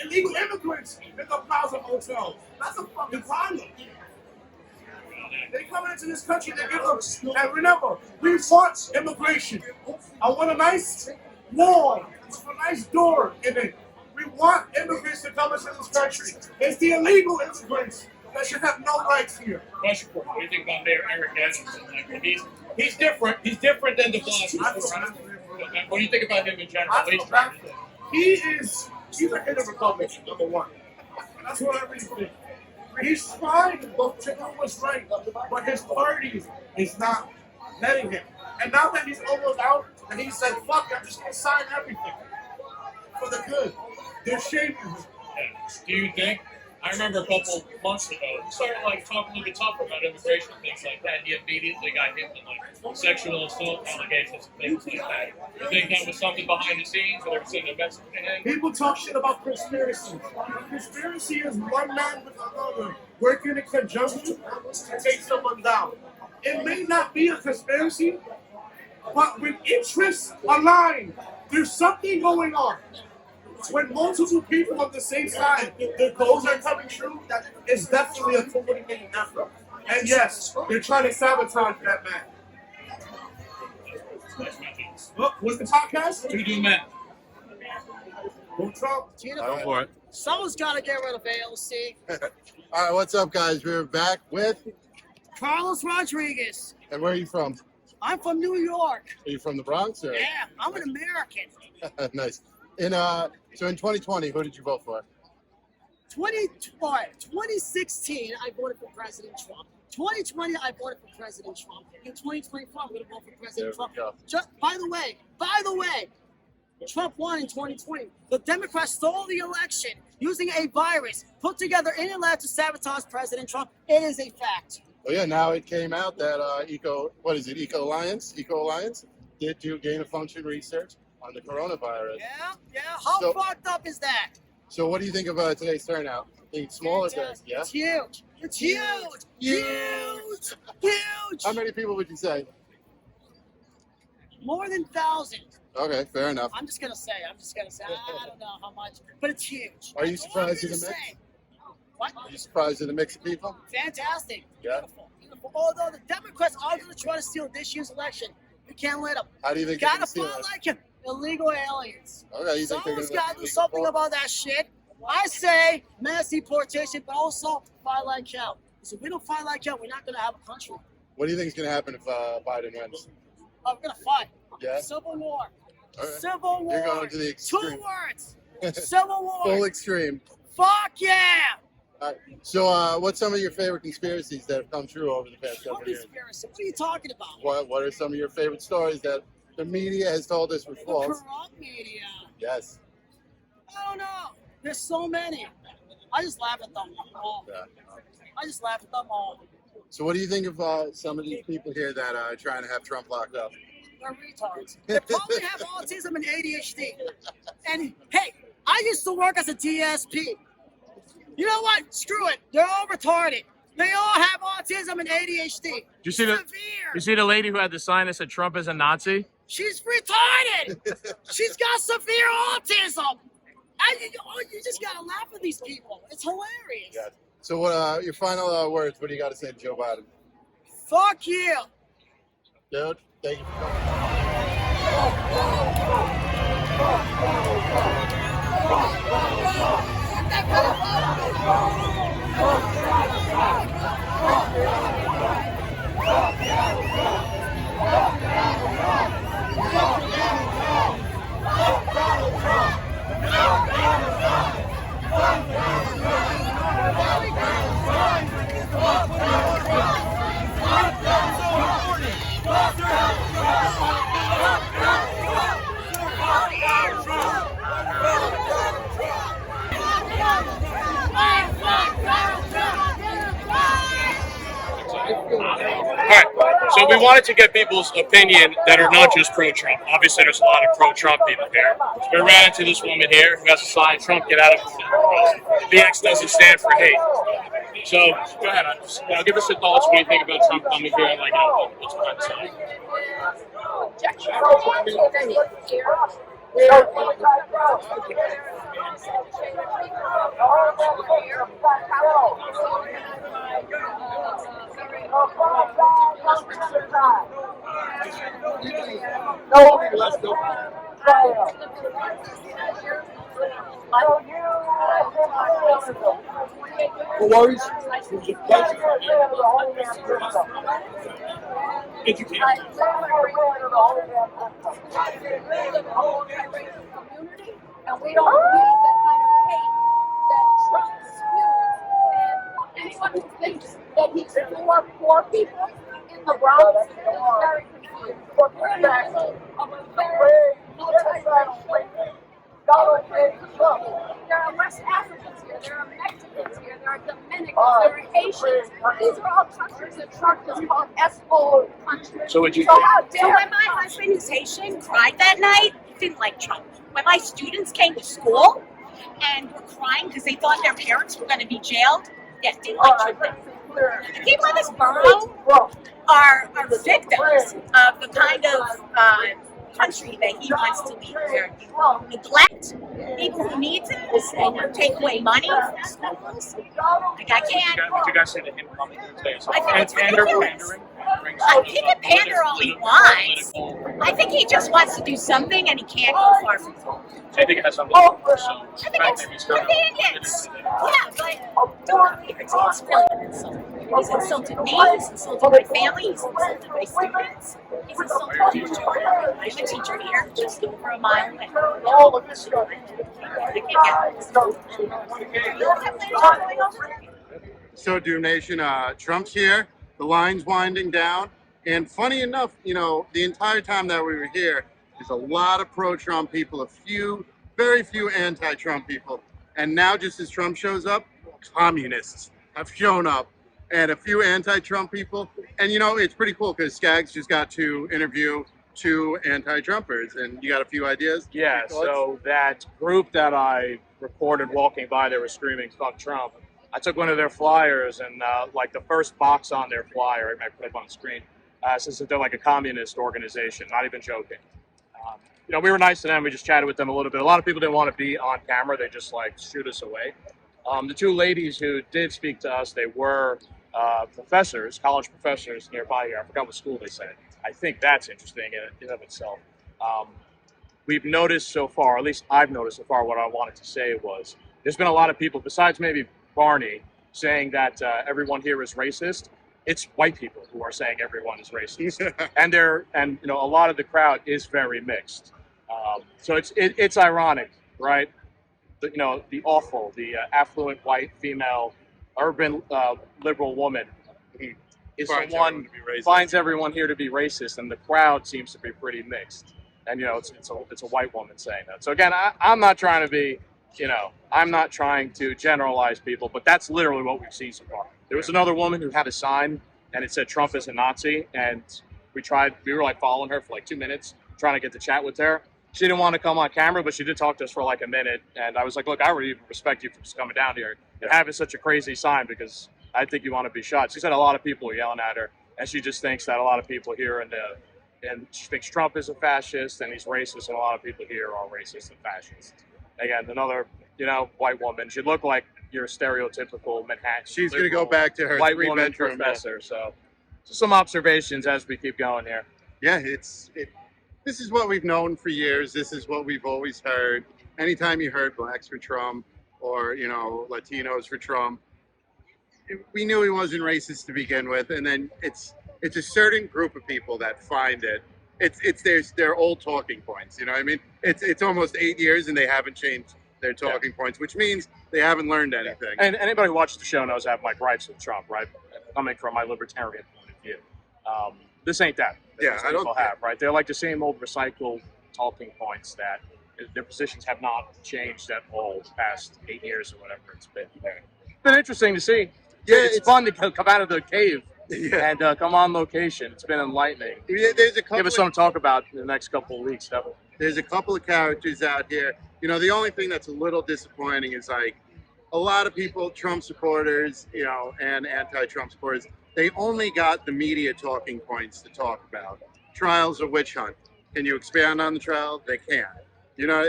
illegal immigrants in the Plaza Hotel? That's a fucking problem. They come into this country, they give them, and remember, we fought immigration. I want a nice wall, a nice door in it. We want immigrants to come into this country. It's the illegal immigrants that should have no rights here. Question for you. What do you think about Mayor Eric Adams? Like, he's different. He's different than the Blanche. What do you think about him in general? He's a hidden Republican, number one. That's what I really think. He's trying to do what's right, but his party is not letting him. And now that he's almost out, and he said, fuck, I'm just going to sign everything for the good. They're shaming him. Yeah. Do you think? I remember a couple months ago, he started like talking a little bit tougher about immigration and things like that. And he immediately got hit with like sexual assault allegations and things like that. You think that was something behind the scenes, or they were sitting investing in him? People talk shit about conspiracy. Conspiracy is one man with another working in conjunction to take someone down. It may not be a conspiracy, but when interests align, there's something going on. When multiple people on the same side, their goals are coming true, it's definitely a coordinated effort. And yes, they're trying to sabotage that man. Look, what's the podcast? What do you do, man? Trump. Go for it. Someone's got to get rid of AOC. All right, what's up, guys? We're back with Carlos Rodriguez. And where are you from? I'm from New York. Are you from the Bronx? Or? Yeah, I'm an American. Nice. So in 2020, who did you vote for? 2016, I voted for President Trump. 2020, I voted for President Trump. In 2024, I'm going to vote for President Trump. Just by the way, Trump won in 2020. The Democrats stole the election using a virus put together in a lab to sabotage President Trump. It is a fact. Well, yeah, now it came out that Eco Alliance did do gain-of-function research on the coronavirus. Yeah. How fucked up is that? So what do you think of today's turnout? I think it's small or big? Yeah? It's huge. It's huge. Huge. How many people would you say? More than 1,000. Okay, fair enough. I'm just gonna say. I don't know how much, but it's huge. Are you surprised in the mix? What? Are you surprised in the mix of people? Fantastic. Yeah. Beautiful. Although the Democrats are going to try to steal this year's election, we can't let them. How do you think Gotta they're steal fight it? like him. Illegal aliens. Okay, you think Someone's they're got to do something about that shit. I say mass deportation, but also fight like hell. Because if we don't fight like hell, we're not going to have a country. What do you think is going to happen if Biden wins? We're going to fight. Yeah? Civil war. All right. Civil war. You're going to the extreme. 2 words. Civil war. Full extreme. Fuck yeah. All right. So, what's some of your favorite conspiracies that have come true over the past couple of years? Conspiracy. What are you talking about? What are some of your favorite stories that the media has told us were The false? corrupt media. Yes. I don't know. There's so many. I just laugh at them all. Yeah. I just laugh at them all. So, what do you think of some of these people here that are trying to have Trump locked up? They're retards. They probably have autism and ADHD. And hey, I used to work as a DSP. You know what? Screw it. They're all retarded. They all have autism and ADHD. Did you see the lady who had the sign that said Trump is a Nazi? She's retarded. She's got severe autism. You just gotta laugh at these people. It's hilarious. Yeah. So, what your final words? What do you got to say to Joe Biden? Fuck you. Dude, thank you for Alright, so we wanted to get people's opinion that are not just pro-Trump. Obviously, there's a lot of pro-Trump people here. We ran into this woman here who has a sign, Trump, get out of the X doesn't stand for hate. So, go ahead, give us your thoughts. What do you think about Trump coming here and, what's behind the sign? No worries. It was a pleasure. Educate. And we don't need that kind of hate that Trump spews. And anyone who thinks that he's for poor people in the Bronx is very confused. We're actually of a very multi-racial there are West Africans here, there are Mexicans here, there are Dominicans, there are Haitians. These are all countries that Trump has called S-fold countries. So would you? So how dare So when my husband, who's Haitian, cried that night, he didn't like Trump. When my students came to school and were crying because they thought their parents were going to be jailed, yeah, didn't like Trump. The people in this borough are victims of the kind of country that he wants to leave, where you neglect people who need things and you take away money from schools. Like, I can't. What you guys say to him coming here today? I think it's ridiculous. He can pander all he wants. I think he just wants to do something and he can't go far from it. I think it has something to do with I think it's convenience. Yeah, but don't it's really an insult. He's insulted me, he's insulted my family, he's insulted my students, he's insulted teachers. I'm a teacher here, just over a mile away. So, Doom Nation, Trump's here. The line's winding down. And funny enough, the entire time that we were here, there's a lot of pro-Trump people, very few anti-Trump people. And now, just as Trump shows up, communists have shown up and a few anti-Trump people. And, it's pretty cool because Skaggs just got to interview 2 anti-Trumpers. And you got a few ideas? Yeah, so that group that I recorded walking by, they were screaming, fuck Trump. I took one of their flyers and the first box on their flyer, I might put it up on the screen, says that they're like a communist organization, not even joking. We were nice to them. We just chatted with them a little bit. A lot of people didn't want to be on camera. They just shoot us away. The 2 ladies who did speak to us, they were professors, college professors nearby here. I forgot what school they said. I think that's interesting in and of itself. We've noticed so far, at least I've noticed so far, what I wanted to say was, there's been a lot of people, besides maybe Barney, saying that everyone here is racist. It's white people who are saying everyone is racist, and a lot of the crowd is very mixed. So it's ironic, right? The awful, the affluent white female urban liberal woman is Finds someone everyone to be racist. finds everyone here to be racist, and the crowd seems to be pretty mixed. And it's a white woman saying that. So again, I'm not trying to be, I'm not trying to generalize people, but that's literally what we've seen so far. There was another woman who had a sign and it said Trump is a Nazi, and we were like following her for like 2 minutes, trying to get to chat with her. She didn't want to come on camera, but she did talk to us for like a minute. And I was like, look, I really respect you for just coming down here and having such a crazy sign, because I think you want to be shot. She said a lot of people are yelling at her, and she just thinks that a lot of people here and she thinks Trump is a fascist and he's racist, and a lot of people here are racist and fascist. Again, another, white woman. She looked like your stereotypical Manhattan. She's going to go back to her white woman three-bedroom professor. So just some observations as we keep going here. Yeah, this is what we've known for years. This is what we've always heard. Anytime you heard blacks for Trump or, Latinos for Trump, we knew he wasn't racist to begin with. And then it's a certain group of people that find it. It's their old talking points. You know what I mean? It's almost 8 years and they haven't changed their talking points, which means they haven't learned anything. And anybody who watches the show knows I have my gripes with Trump, right? Coming from my libertarian point of view. This ain't that. Yeah, I don't people have, right? They're like the same old recycled talking points that their positions have not changed at all the past 8 years or whatever it's been. It's been interesting to see. Yeah, it's fun to come out of the cave and come on location. It's been enlightening. Yeah, give us something to talk about in the next couple of weeks, definitely. There's a couple of characters out here. The only thing that's a little disappointing is like a lot of people, Trump supporters, and anti-Trump supporters, they only got the media talking points to talk about. Trial's a witch hunt. Can you expand on the trial? They can't. A lot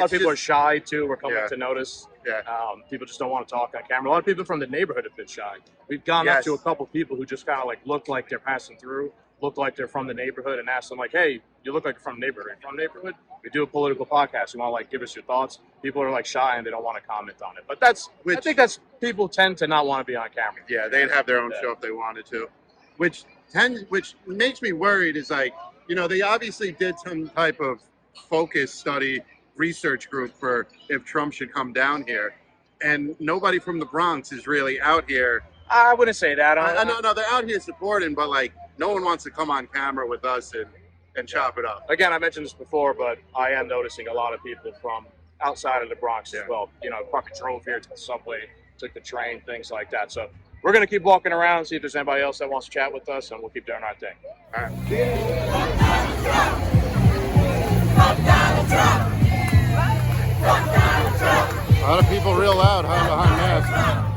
of people are shy too. We're coming to notice. Yeah. People just don't want to talk on camera. A lot of people from the neighborhood have been shy. We've gone up to a couple people who just kind of like look like they're passing through, look like they're from the neighborhood, and ask them like, "Hey, you look like you're from the neighborhood. From the neighborhood? We do a political podcast. You want to like give us your thoughts?" People are like shy and they don't want to comment on it. But I think that's people tend to not want to be on camera. Yeah, they'd have their own show if they wanted to, which makes me worried. Is like, they obviously did some type of focus study research group for if Trump should come down here, and nobody from the Bronx is really out here. I wouldn't say that. No, they're out here supporting, but like no one wants to come on camera with us and chop it up. Again, I mentioned this before, but I am noticing a lot of people from outside of the Bronx as well. Probably drove here to the subway, took the train, things like that. So we're going to keep walking around and see if there's anybody else that wants to chat with us, and we'll keep doing our thing. All right. A lot of people real loud behind masks.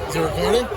Is it recording?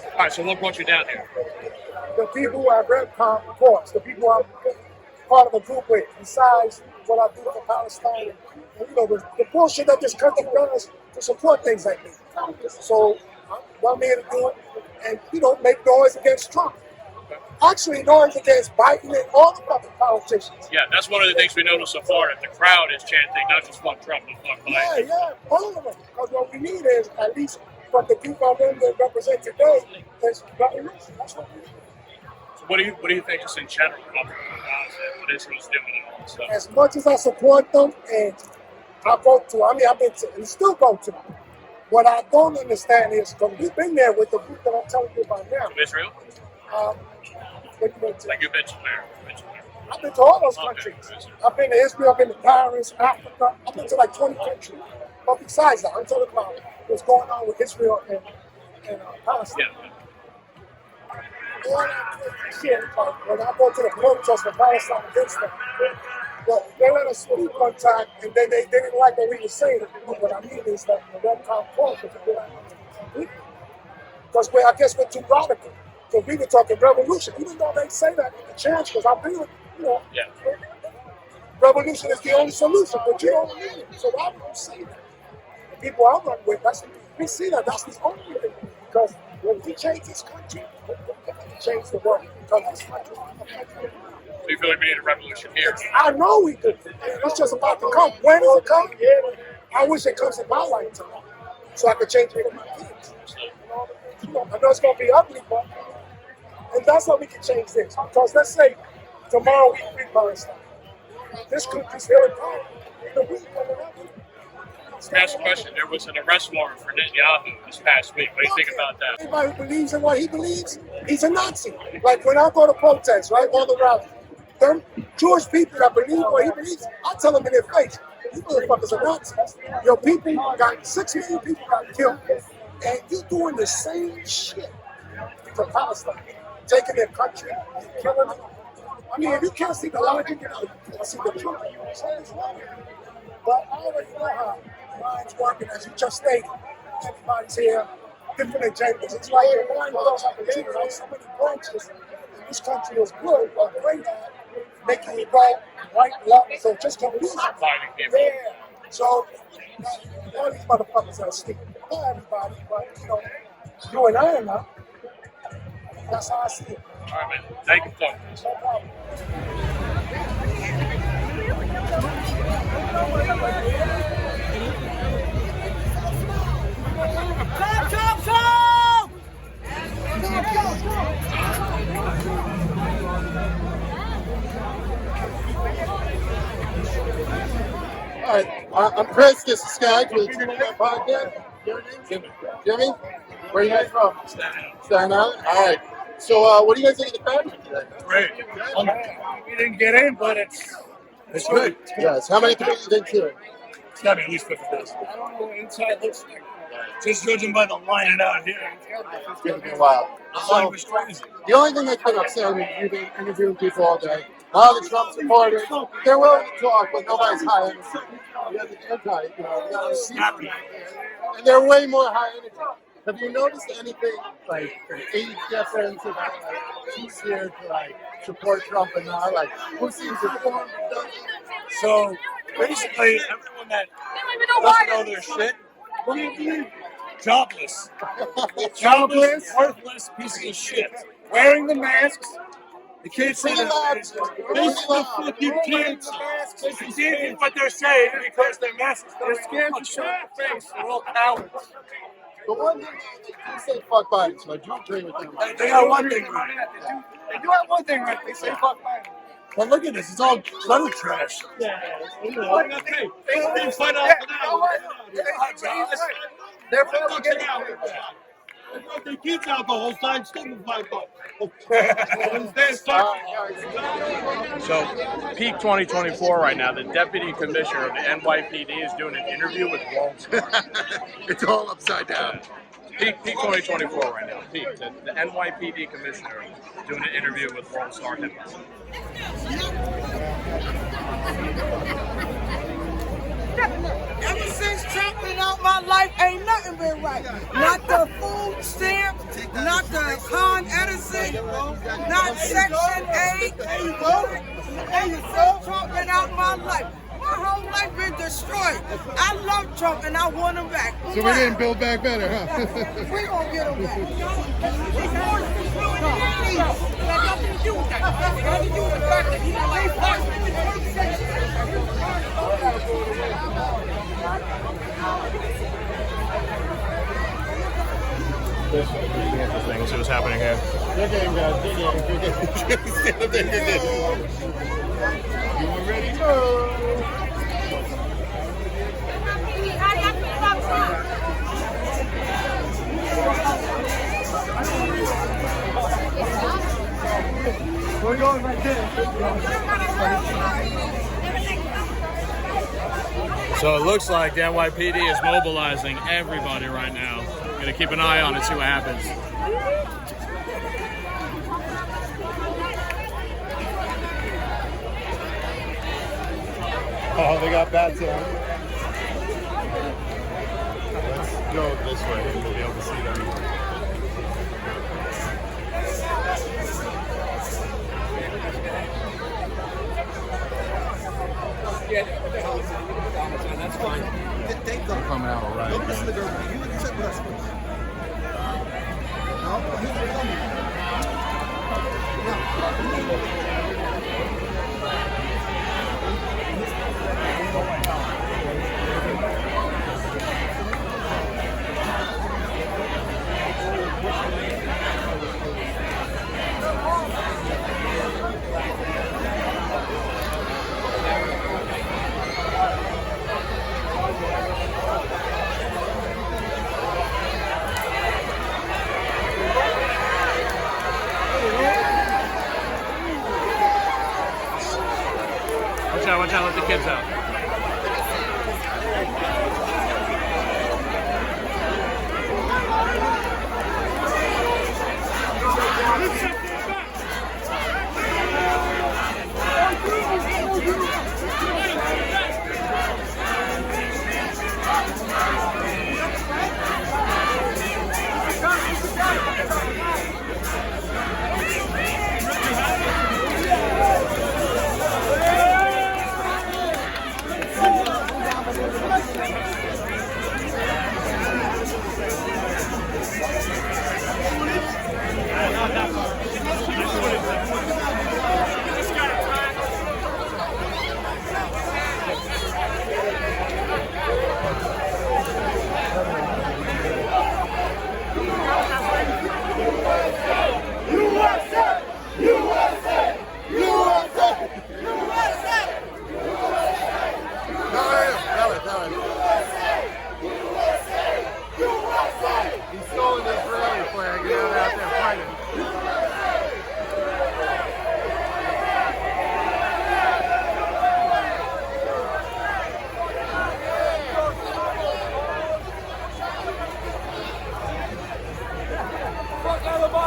All right, so what brought you down here? The people who have read of course, the people I'm part of a group with, besides what I do for Palestine, and, you know, the bullshit that this country does to support things like this. So I'm here to do it and, you know, make noise against Trump. Actually, noise against Biden and all the fucking politicians. Yeah, that's one of the things we noticed so far, that the crowd is chanting not just fuck Trump, but fuck Biden. Yeah, all of them. Because what we need is, at least from the people I'm going to represent today, is revolution. That's what we need. So what do you think just in general about the Gaza and what Israel's doing and all this stuff? As much as I support them, and I vote to, I've been to, and still go to them. What I don't understand is, because we've been there with the group that I'm telling you about now. From Israel? Like you've been to where? I've been to all those countries. I've been to Israel, I've been to Paris, Africa. I've been to like 20 countries. But besides that, I'm talking about what's going on with Israel and Palestine. Yeah. All that crazy shit, like when I go to the protests for Palestine against them, well, they let us speak one time, and then they didn't like what we were saying. What I mean is that the Red Cross because I guess we're too radical. Because we were talking revolution, even though they say that in the church, because I feel, you know, revolution is the only solution, but you don't need it. So why would you say that? The people I run with, we see that that's the only thing. Because when we change this country, we can change the world. Because this country, So you feel like we need a revolution here? I know we do. It's just about to come. When does it come? I wish it comes in my lifetime, so I could change it with my kids. You know, I know it's going to be ugly, but and that's how we can change this. Because let's say tomorrow we free Palestine. This country's still in power. In a week, Let me ask a question. There was an arrest warrant for Netanyahu this past week. What do you think about that? Anybody who believes in what he believes, he's a Nazi. Like when I go to protests, right, all the rallies, them Jewish people that believe what he believes, I tell them in their face, you motherfuckers are Nazis. Your people got 6 million people got killed, and you're doing the same shit to Palestine. Taking their country, killing them. I mean, if you can't see the logic, you can't see the truth. But I already know how mine's working, as you just stated. Everybody's here, different agendas. It's like your mind goes up and down, right? So many branches. And this country is good, or great at making you go right, left. So just confusing. Yeah. So all these motherfuckers are asleep. Not everybody, but you know, you and I are not. That's how I see it. All right, man. Thank you for talking. No problem. I'm Chris. This is Skag with the Crotona Park podcast. Your name? Jimmy. Jimmy? Where are you guys from? Staten Island. All right. So, what do you guys think of the crowd today? Great. We didn't get in, but it's good. Yes. How many people do you think here? It's got to be at least 50,000. I don't know what inside looks like. Just judging by the line out here. It's going to be a while. The line was crazy. The only thing that's been upsetting is you've been interviewing people all day. A lot of the Trump supporters, they're willing to talk, but nobody's high energy. You have the anti, you got and they're way more high energy. Have you noticed anything like an age difference about like who's here to like support Trump and not? Like who seems informed? So basically, everyone that doesn't know their shit, jobless, jobless, worthless pieces of shit, wearing the masks. The kids say that this is the fucking kids. This is what they're saying because their masks. They're scared to show their face. They're all cowards. The one thing they do say fuck Biden, so I do agree with them. They got one thing right. They do have one thing right. They say fuck Biden. But look at this. It's all gutter trash. Yeah. They fight out for that. They're finally getting out. They brought their kids out the whole time, still didn't fight back. So, peak 2024 right now, the deputy commissioner of the NYPD is doing an interview with Bronx. It's all upside down. Peak 2024 right now. Peak. The NYPD commissioner doing an interview with Lone Star Hippos. Ever since Trump been out my life, ain't nothing been right. Not the food stamp, not the Con Edison, not Section 8. There you go. Ever since Trump been out my life, my whole life been destroyed. I love Trump and I want him back. So we didn't build back better, huh? We gonna get him back. Nothing to do with that. Nothing to do with the fact that he's This will be interesting. We'll see what's happening here. Good game, guys. Good game. Good game. Good game. You are ready to go. We're going right there. So it looks like the NYPD is mobilizing everybody right now. Gonna keep an eye on it, see what happens. Oh, they got bats on. Let's go this way and we'll be able to see them. That's fine. They're coming out all right. Don't listen to the girl. You said what Watch out, let the kids out.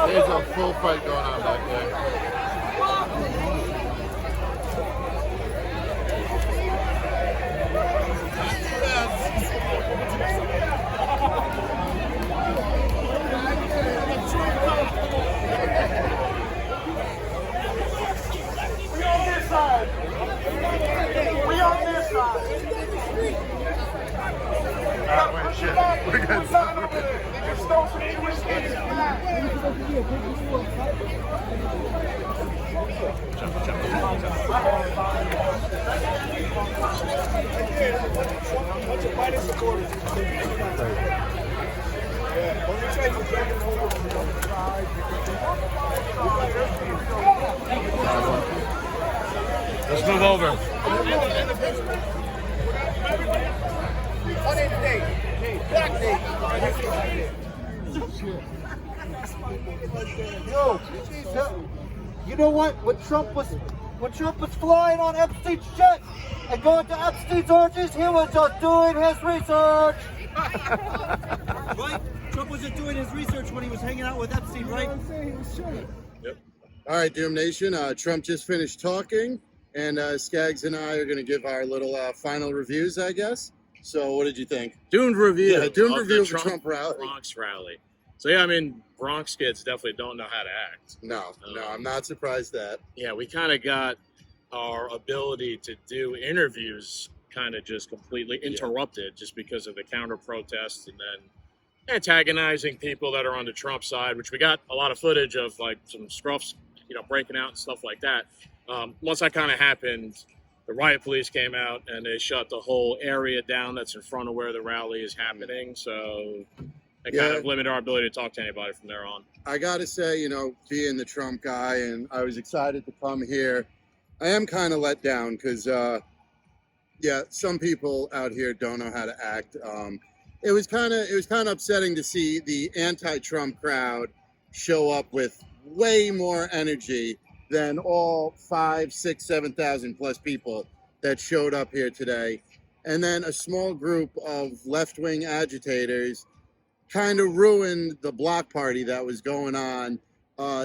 There's a full fight going on back there. We on this side. We on this side. Wait, shit. We're good. Let's move over. Yo, you know what? When Trump was flying on Epstein's jet and going to Epstein's orgies, he was just doing his research. Right? Trump wasn't doing his research when he was hanging out with Epstein, right? Yep. All right, Doom Nation. Trump just finished talking, and Skaggs and I are going to give our little final reviews, I guess. So, what did you think? Doomed review. Yeah, doomed of review the of the Trump rally. Bronx rally. So yeah, I mean, Bronx kids definitely don't know how to act. No, I'm not surprised that. Yeah, we kind of got our ability to do interviews kind of just completely interrupted just because of the counter protests and then antagonizing people that are on the Trump side, which we got a lot of footage of, like some scruffs, breaking out and stuff like that. Once that kind of happened, the riot police came out and they shut the whole area down that's in front of where the rally is happening. So it kind of limited our ability to talk to anybody from there on. I got to say, being the Trump guy, and I was excited to come here, I am kind of let down because, some people out here don't know how to act. It was kind of upsetting to see the anti-Trump crowd show up with way more energy than all 5, 6, 7,000 plus people that showed up here today. And then a small group of left-wing agitators kind of ruined the block party that was going on.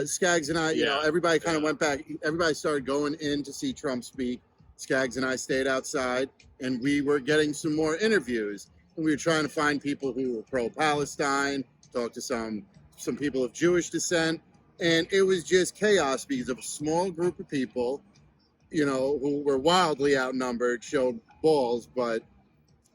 Skaggs and I, everybody kind of went back. Everybody started going in to see Trump speak. Skaggs and I stayed outside, and we were getting some more interviews. And we were trying to find people who were pro-Palestine, talk to some people of Jewish descent. And it was just chaos because of a small group of people, who were wildly outnumbered, showed balls, but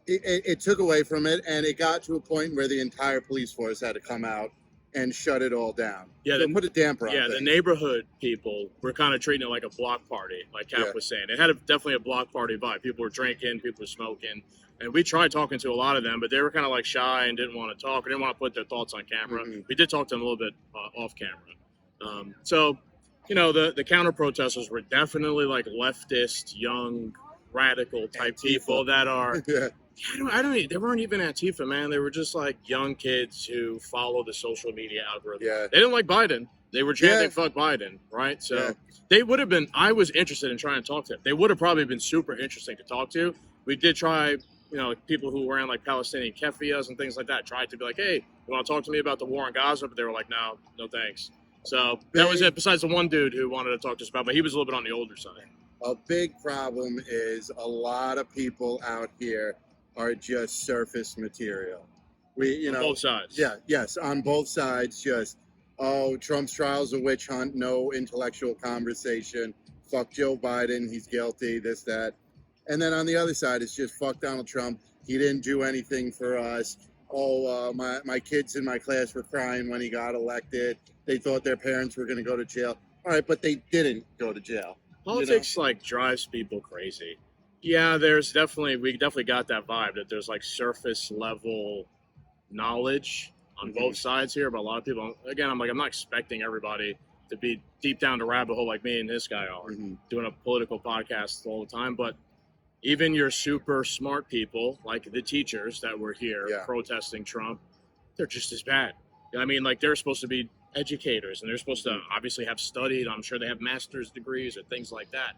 it took away from it, and it got to a point where the entire police force had to come out and shut it all down. Yeah, so put a damper on things. The neighborhood people were kind of treating it like a block party, like Cap was saying. It had definitely a block party vibe. People were drinking, people were smoking, and we tried talking to a lot of them, but they were kind of like shy and didn't want to talk, or didn't want to put their thoughts on camera. Mm-hmm. We did talk to them a little bit off camera. The counter protesters were definitely like leftist, young, radical type people that are. They weren't even Antifa, man. They were just like young kids who follow the social media algorithm. Yeah. They didn't like Biden. They were chanting fuck Biden, right? So they would have been, I was interested in trying to talk to them. They would have probably been super interesting to talk to. We did try, people who were wearing like Palestinian keffiyehs and things like that, tried to be like, hey, you want to talk to me about the war in Gaza? But they were like, no thanks. So that was it, besides the one dude who wanted to talk to us about, but he was a little bit on the older side. A big problem is a lot of people out here are just surface material. On both sides. Yeah, yes, on both sides. Just, Trump's trial's a witch hunt, no intellectual conversation. Fuck Joe Biden, he's guilty, this, that. And then on the other side, it's just fuck Donald Trump. He didn't do anything for us. My kids in my class were crying when he got elected. They thought their parents were going to go to jail. All right, but they didn't go to jail. Politics drives people crazy. Yeah, we definitely got that vibe that there's like surface level knowledge on both sides here, but a lot of people, again, I'm not expecting everybody to be deep down the rabbit hole like me and this guy are doing a political podcast all the time. But even your super smart people, like the teachers that were here protesting Trump, they're just as bad. I mean, they're supposed to be educators and they're supposed to obviously have studied. I'm sure they have master's degrees or things like that.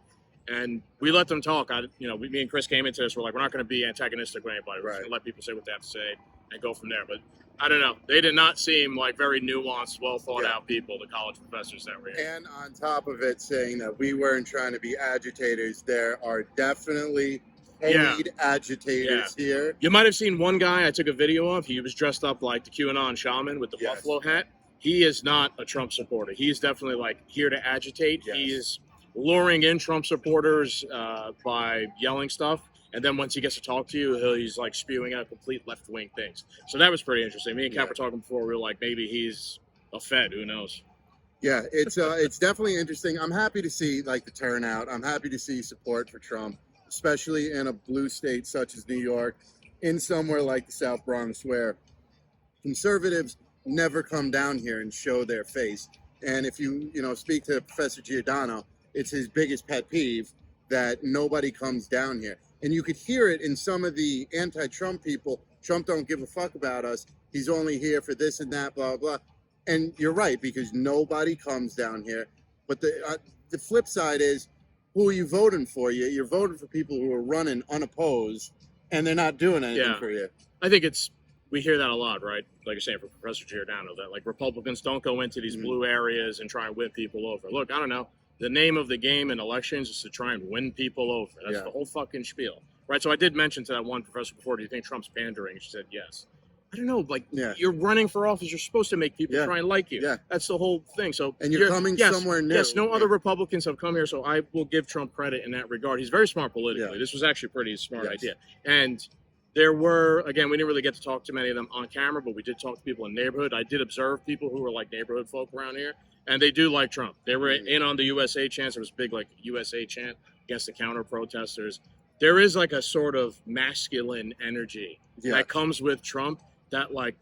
And we let them talk. Me and Chris came into this. We're like, we're not going to be antagonistic with anybody. We're just going to let people say what they have to say. and go from there. But I don't know. They did not seem like very nuanced, well thought out people, the college professors that were here. And on top of it, saying that we weren't trying to be agitators, there are definitely paid agitators here. You might have seen one guy I took a video of. He was dressed up like the QAnon shaman with the buffalo hat. He is not a Trump supporter. He is definitely like here to agitate. He is luring in Trump supporters by yelling stuff. And then once he gets to talk to you, he's like spewing out complete left-wing things. So that was pretty interesting. Me and Cap were talking before. We were like, maybe he's a Fed. Who knows? Yeah, it's definitely interesting. I'm happy to see like the turnout. I'm happy to see support for Trump, especially in a blue state such as New York, in somewhere like the South Bronx, where conservatives never come down here and show their face. And if you speak to Professor Giordano, it's his biggest pet peeve that nobody comes down here. And you could hear it in some of the anti-Trump people. Trump don't give a fuck about us. He's only here for this and that, blah, blah. And you're right, because nobody comes down here. But the flip side is, who are you voting for? You're voting for people who are running unopposed, and they're not doing anything for you. I think we hear that a lot, right? Like you're saying for Professor Giordano, that like Republicans don't go into these blue areas and try and win people over. Look, I don't know. The name of the game in elections is to try and win people over. That's the whole fucking spiel, right? So I did mention to that one professor before, do you think Trump's pandering? She said yes. I don't know, like you're running for office, you're supposed to make people try and like you. Yeah. That's the whole thing. So and you're coming somewhere new. Yes, no other Republicans have come here, so I will give Trump credit in that regard. He's very smart politically. This was actually a pretty smart idea. And there were, again, we didn't really get to talk to many of them on camera, but we did talk to people in the neighborhood. I did observe people who were like neighborhood folk around here, and they do like Trump. They were in on the USA chants. There was a big like USA chant against the counter protesters. There is like a sort of masculine energy that comes with Trump that like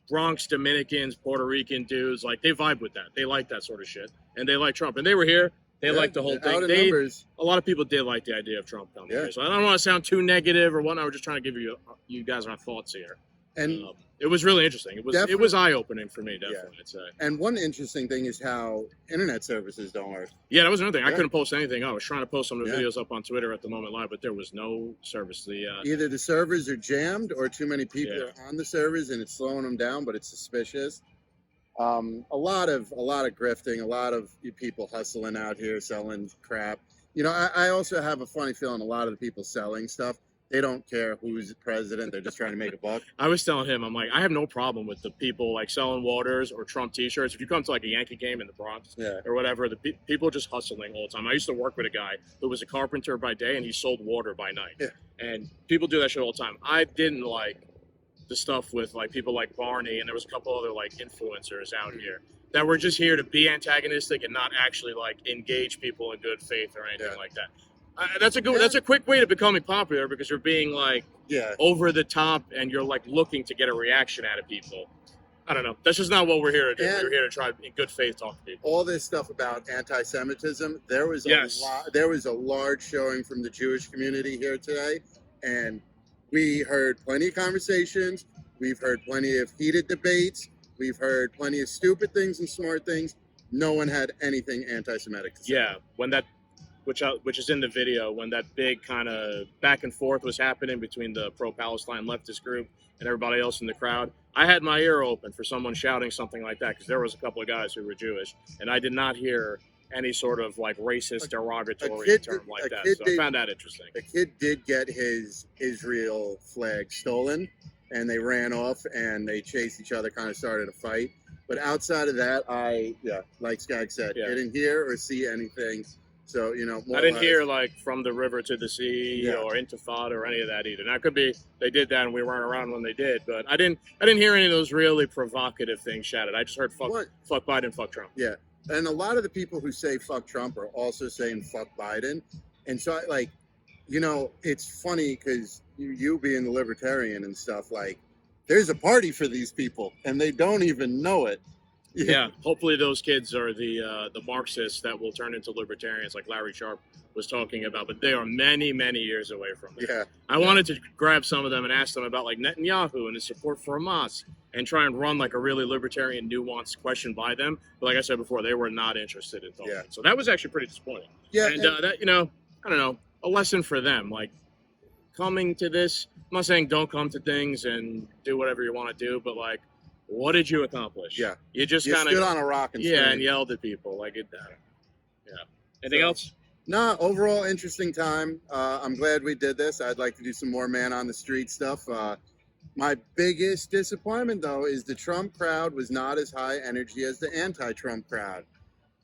Bronx Dominicans, Puerto Rican dudes, like they vibe with that. They like that sort of shit, and they like Trump. And they were here. They liked the whole thing. A lot of people did like the idea of Trump coming here. So I don't want to sound too negative or whatnot. We're just trying to give you guys our thoughts here. And it was really interesting. It was eye opening for me, definitely. I'd say. And one interesting thing is how internet services don't work. Yeah, that was another thing. I couldn't post anything. I was trying to post some of the videos up on Twitter at the moment live, but there was no service. Either the servers are jammed or too many people are on the servers and it's slowing them down, but it's suspicious. A lot of grifting, a lot of people hustling out here selling crap. I also have a funny feeling a lot of the people selling stuff, they don't care who's president. They're just trying to make a buck. I was telling him, I'm like, I have no problem with the people like selling waters or Trump T-shirts. If you come to like a Yankee game in the Bronx or whatever, the people just hustling all the time. I used to work with a guy who was a carpenter by day and he sold water by night. And people do that shit all the time. I didn't like the stuff with like people like Barney, and there was a couple other like influencers out here that were just here to be antagonistic and not actually like engage people in good faith or anything like that. That's a quick way to becoming popular, because you're being like over the top and you're like looking to get a reaction out of people. I don't know. That's just not what we're here to do. We're here to try in good faith talk to people. All this stuff about anti-Semitism, there was a large showing from the Jewish community here today, and we heard plenty of conversations. We've heard plenty of heated debates. We've heard plenty of stupid things and smart things. No one had anything anti-Semitic to say. Yeah, when that, which is in the video, when that big kind of back and forth was happening between the pro-Palestine leftist group and everybody else in the crowd, I had my ear open for someone shouting something like that, because there was a couple of guys who were Jewish, and I did not hear any sort of like racist derogatory term like that. So I found that interesting. A kid did get his Israel flag stolen, and they ran off and they chased each other, kind of started a fight. But outside of that, like Skag said, didn't hear or see anything. So, I didn't hear like from the river to the sea or Intifada or any of that either. Now it could be they did that and we weren't around when they did, but I didn't hear any of those really provocative things shouted. I just heard fuck Biden, fuck Trump. Yeah. And a lot of the people who say fuck Trump are also saying fuck Biden. And so it's funny because you being the libertarian and stuff, like there's a party for these people and they don't even know it. Yeah, hopefully those kids are the Marxists that will turn into libertarians, like Larry Sharp was talking about. But they are many, many years away from that. Yeah, I wanted to grab some of them and ask them about like Netanyahu and his support for Hamas, and try and run like a really libertarian, nuanced question by them. But like I said before, they were not interested in talking. So that was actually pretty disappointing. Yeah, and that I don't know, a lesson for them, like coming to this, I'm not saying don't come to things and do whatever you want to do, but like, what did you accomplish? Yeah. You just You kind stood of on a rock and yeah, and screamed. yelled at people like it. Yeah. Anything else? No, overall interesting time. I'm glad we did this. I'd like to do some more man on the street stuff. My biggest disappointment, though, is the Trump crowd was not as high energy as the anti-Trump crowd.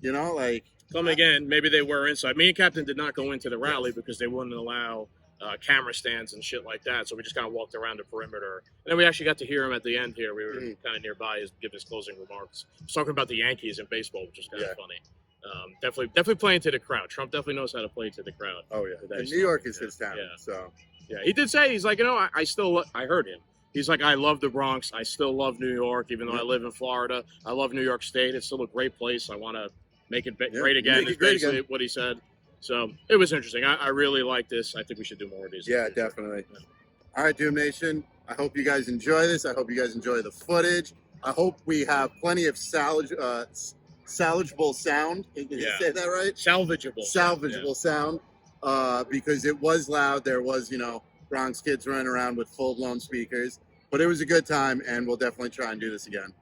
You know, like Coming in, maybe they were inside. Me and Captain did not go into the rally because they wouldn't allow camera stands and shit like that. So we just kind of walked around the perimeter. And then we actually got to hear him at the end here. We were kind of nearby, give his closing remarks. He was talking about the Yankees and baseball, which is kind of funny. Definitely playing to the crowd. Trump definitely knows how to play to the crowd. Oh yeah, and New York is his town. So yeah, he did say, he's like, I heard him. He's like, I love the Bronx. I still love New York, even though I live in Florida. I love New York State. It's still a great place. I want to make it great again. Is basically what he said. So it was interesting. I really like this. I think we should do more of these. Yeah, definitely. All right, Doom Nation. I hope you guys enjoy this. I hope you guys enjoy the footage. I hope we have plenty of salvageable sound. Did you say that right? Salvageable sound. Because it was loud. There was, Bronx kids running around with full-blown speakers. But it was a good time, and we'll definitely try and do this again.